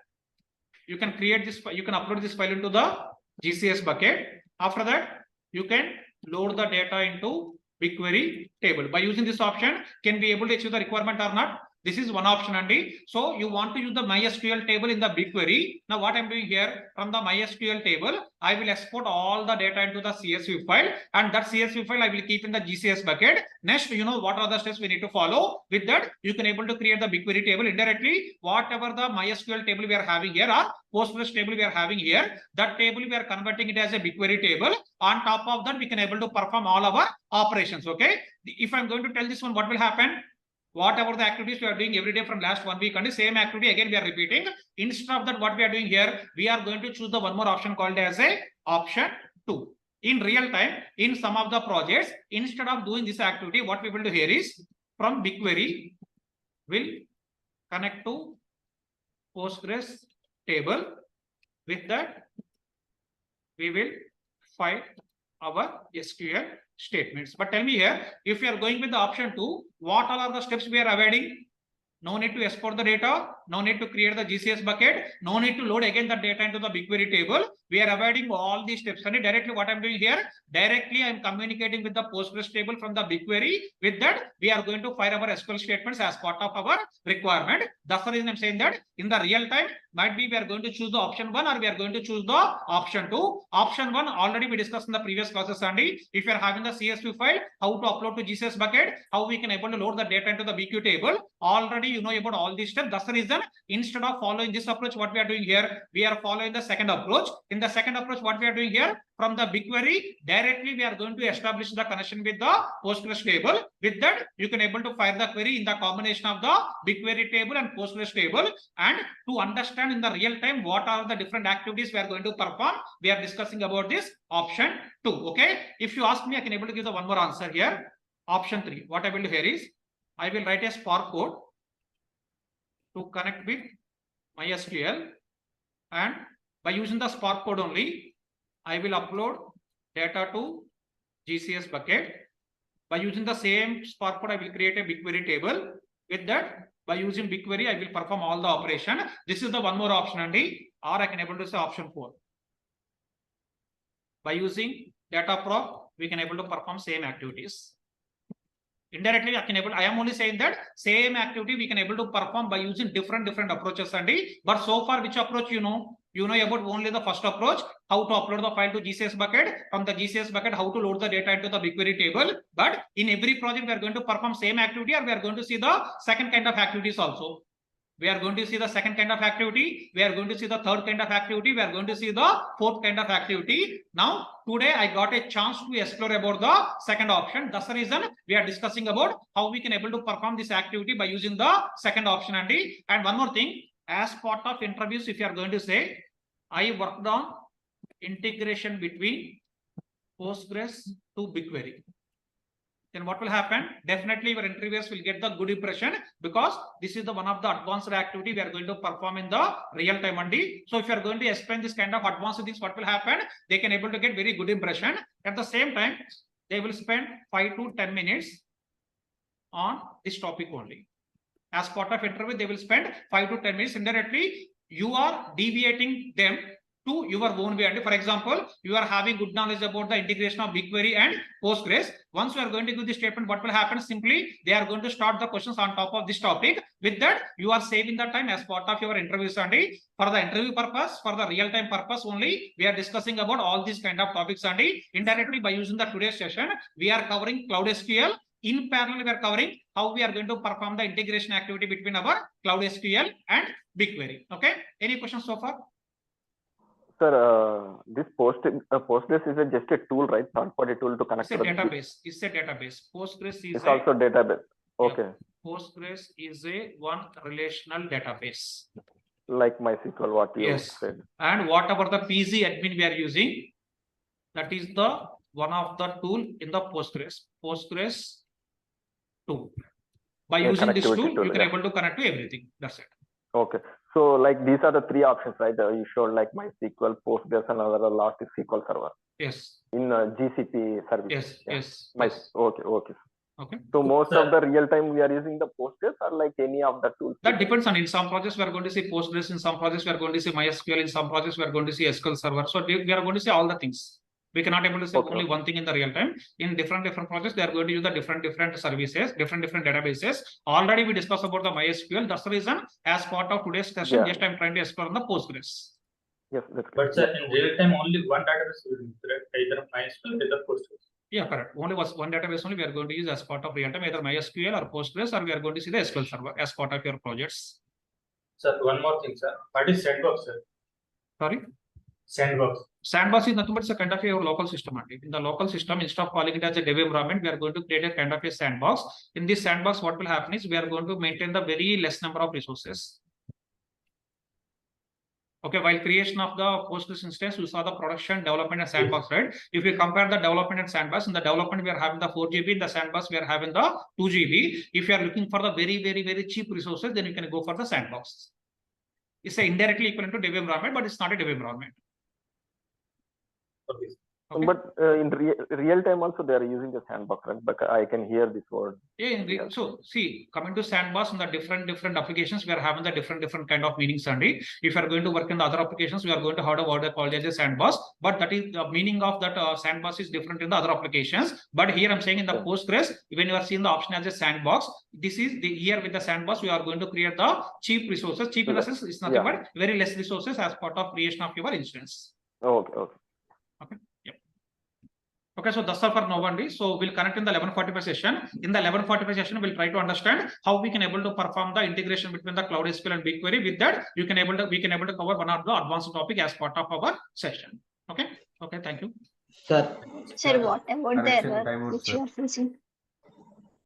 you can create this, you can upload this file into the GCS bucket. After that, you can load the data into BigQuery table. By using this option, can be able to achieve the requirement or not? This is one option only. So you want to use the MySQL table in the BigQuery. Now what I'm doing here, from the MySQL table, I will export all the data into the CSV file, and that CSV file I will keep in the GCS bucket. Next, you know what are the steps we need to follow. With that, you can able to create the BigQuery table indirectly. Whatever the MySQL table we are having here or Postgres table we are having here, that table we are converting it as a BigQuery table. On top of that, we can able to perform all our operations. Okay. If I'm going to tell this one, what will happen? Whatever the activities we are doing every day from last 1 week, and the same activity again we are repeating. Instead of that, what we are doing here, we are going to choose the one more option called as a option 2. In real time, in some of the projects, instead of doing this activity, what we will do here is from BigQuery, will connect to Postgres table. With that, we will find our SQL statements. But tell me here, if you are going with the option 2, what all are the steps we are avoiding? No need to export the data, no need to create the GCS bucket, no need to load again the data into the BigQuery table. We are avoiding all these steps. And directly what I'm doing here, directly I'm communicating with the Postgres table from the BigQuery. With that, we are going to fire our SQL statements as part of our requirement. That's the reason I'm saying that in the real time, might be we are going to choose the option 1 or we are going to choose the option 2. Option 1 already we discussed in the previous classes, Sandy. If you are having the CSV file, how to upload to GCS bucket, how we can able to load the data into the BQ table. Already you know about all these steps. That's the reason instead of following this approach, what we are doing here, we are following the second approach. In the second approach, what we are doing here, from the BigQuery, directly we are going to establish the connection with the Postgres table. With that, you can able to fire the query in the combination of the BigQuery table and Postgres table. And to understand in the real time what are the different activities we are going to perform, we are discussing about this option 2. Okay. If you ask me, I can able to give the one more answer here. Option 3. What I will do here is, I will write a Spark code to connect with MySQL, and by using the Spark code only, I will upload data to GCS bucket. By using the same Spark code, I will create a BigQuery table. With that, by using BigQuery, I will perform all the operation. This is the one more option, Andy, or I can able to say option 4. By using data prop, we can able to perform same activities. Indirectly, I am only saying that same activity we can able to perform by using different approaches, Andy. But so far, which approach you know about only the first approach, how to upload the file to GCS bucket, from the GCS bucket, how to load the data into the BigQuery table. But in every project, we are going to perform same activity, or we are going to see the second kind of activities also. We are going to see the second kind of activity. We are going to see the third kind of activity. We are going to see the fourth kind of activity. Now, today I got a chance to explore about the second option. That's the reason we are discussing about how we can able to perform this activity by using the second option, Andy. And one more thing, as part of interviews, if you are going to say, I worked on integration between Postgres to BigQuery, then what will happen? Definitely your interviewers will get the good impression, because this is the one of the advanced activity we are going to perform in the real time, Andy. So if you are going to explain this kind of advanced things, what will happen? They can able to get very good impression. At the same time, they will spend 5 to 10 minutes on this topic only. As part of interview, they will spend 5 to 10 minutes. Indirectly, you are deviating them to your own way. And for example, you are having good knowledge about the integration of BigQuery and Postgres. Once you are going to give this statement, what will happen? Simply, they are going to start the questions on top of this topic. With that, you are saving the time as part of your interview, Sandy. For the interview purpose, for the real-time purpose only, we are discussing about all these kind of topics, Sandy. Indirectly, by using the today's session, we are covering Cloud SQL. In parallel, we are covering how we are going to perform the integration activity between our Cloud SQL and BigQuery. Okay. Any questions so far? Sir, this Postgres is just a tool, right? Third-party tool to connect. It's a database. It's a database. Postgres is it's also database. Okay. Yeah. Postgres is a one relational database. Like MySQL, what you said. And whatever the PZ admin we are using, that is the one of the tool in the Postgres tool. By using this tool, you can able to connect to everything. That's it. Okay. So like these are the three options, right? You showed like MySQL, Postgres, and another last is SQL Server. Yes. In GCP service. Yes. Okay. Okay. So most of the real time we are using the Postgres, or like any of the tools? That depends on. In some projects we are going to see Postgres. In some projects we are going to see MySQL. In some projects we are going to see SQL Server. So we are going to see all the things. We cannot able to say only one thing in the real time. In different projects, they are going to use the different services, different databases. Already we discussed about the MySQL. That's the reason, as part of today's session, just I'm trying to explore the Postgres. Yes, that's correct. But sir, in real time, only one database will be correct, either MySQL, either Postgres. Yeah, correct. Only one database only we are going to use as part of real time, either MySQL or Postgres, or we are going to see the SQL Server as part of your projects. Sir, one more thing, sir. What is sandbox, sir? Sorry? Sandbox. Sandbox is nothing but it's a kind of your local system. In the local system, instead of calling it as a dev environment, we are going to create a kind of a sandbox. In this sandbox, what will happen is we are going to maintain the very less number of resources. Okay, while creation of the Postgres instance, we saw the production, development, and sandbox, right? If we compare the development and sandbox, in the development we are having the 4 GB, in the sandbox we are having the 2 GB. If you are looking for the very cheap resources, then you can go for the sandbox. It's a indirectly equivalent to dev environment, but it's not a dev environment. Okay. But in real time also they are using the sandbox, right? But I can hear this word. Yeah, so see, coming to sandbox in the different applications, we are having the different kind of meanings, Sandy. If you are going to work in the other applications, we are going to have a word called as a sandbox, but that is the meaning of that sandbox is different in the other applications. But here I'm saying in the Postgres, when you are seeing the option as a sandbox, this is the here with the sandbox, we are going to create the cheap resources. Cheap in the sense is nothing but very less resources as part of creation of your instance. Okay. Yep. Okay, so that's all for now, Andy. So we'll connect in the 11:45 session. In the 11:45 session, we'll try to understand how we can able to perform the integration between the Cloud SQL and BigQuery. With that, we can able to cover one of the advanced topic as part of our session. Okay. Okay. Thank you. Sir, what about the error which you are facing?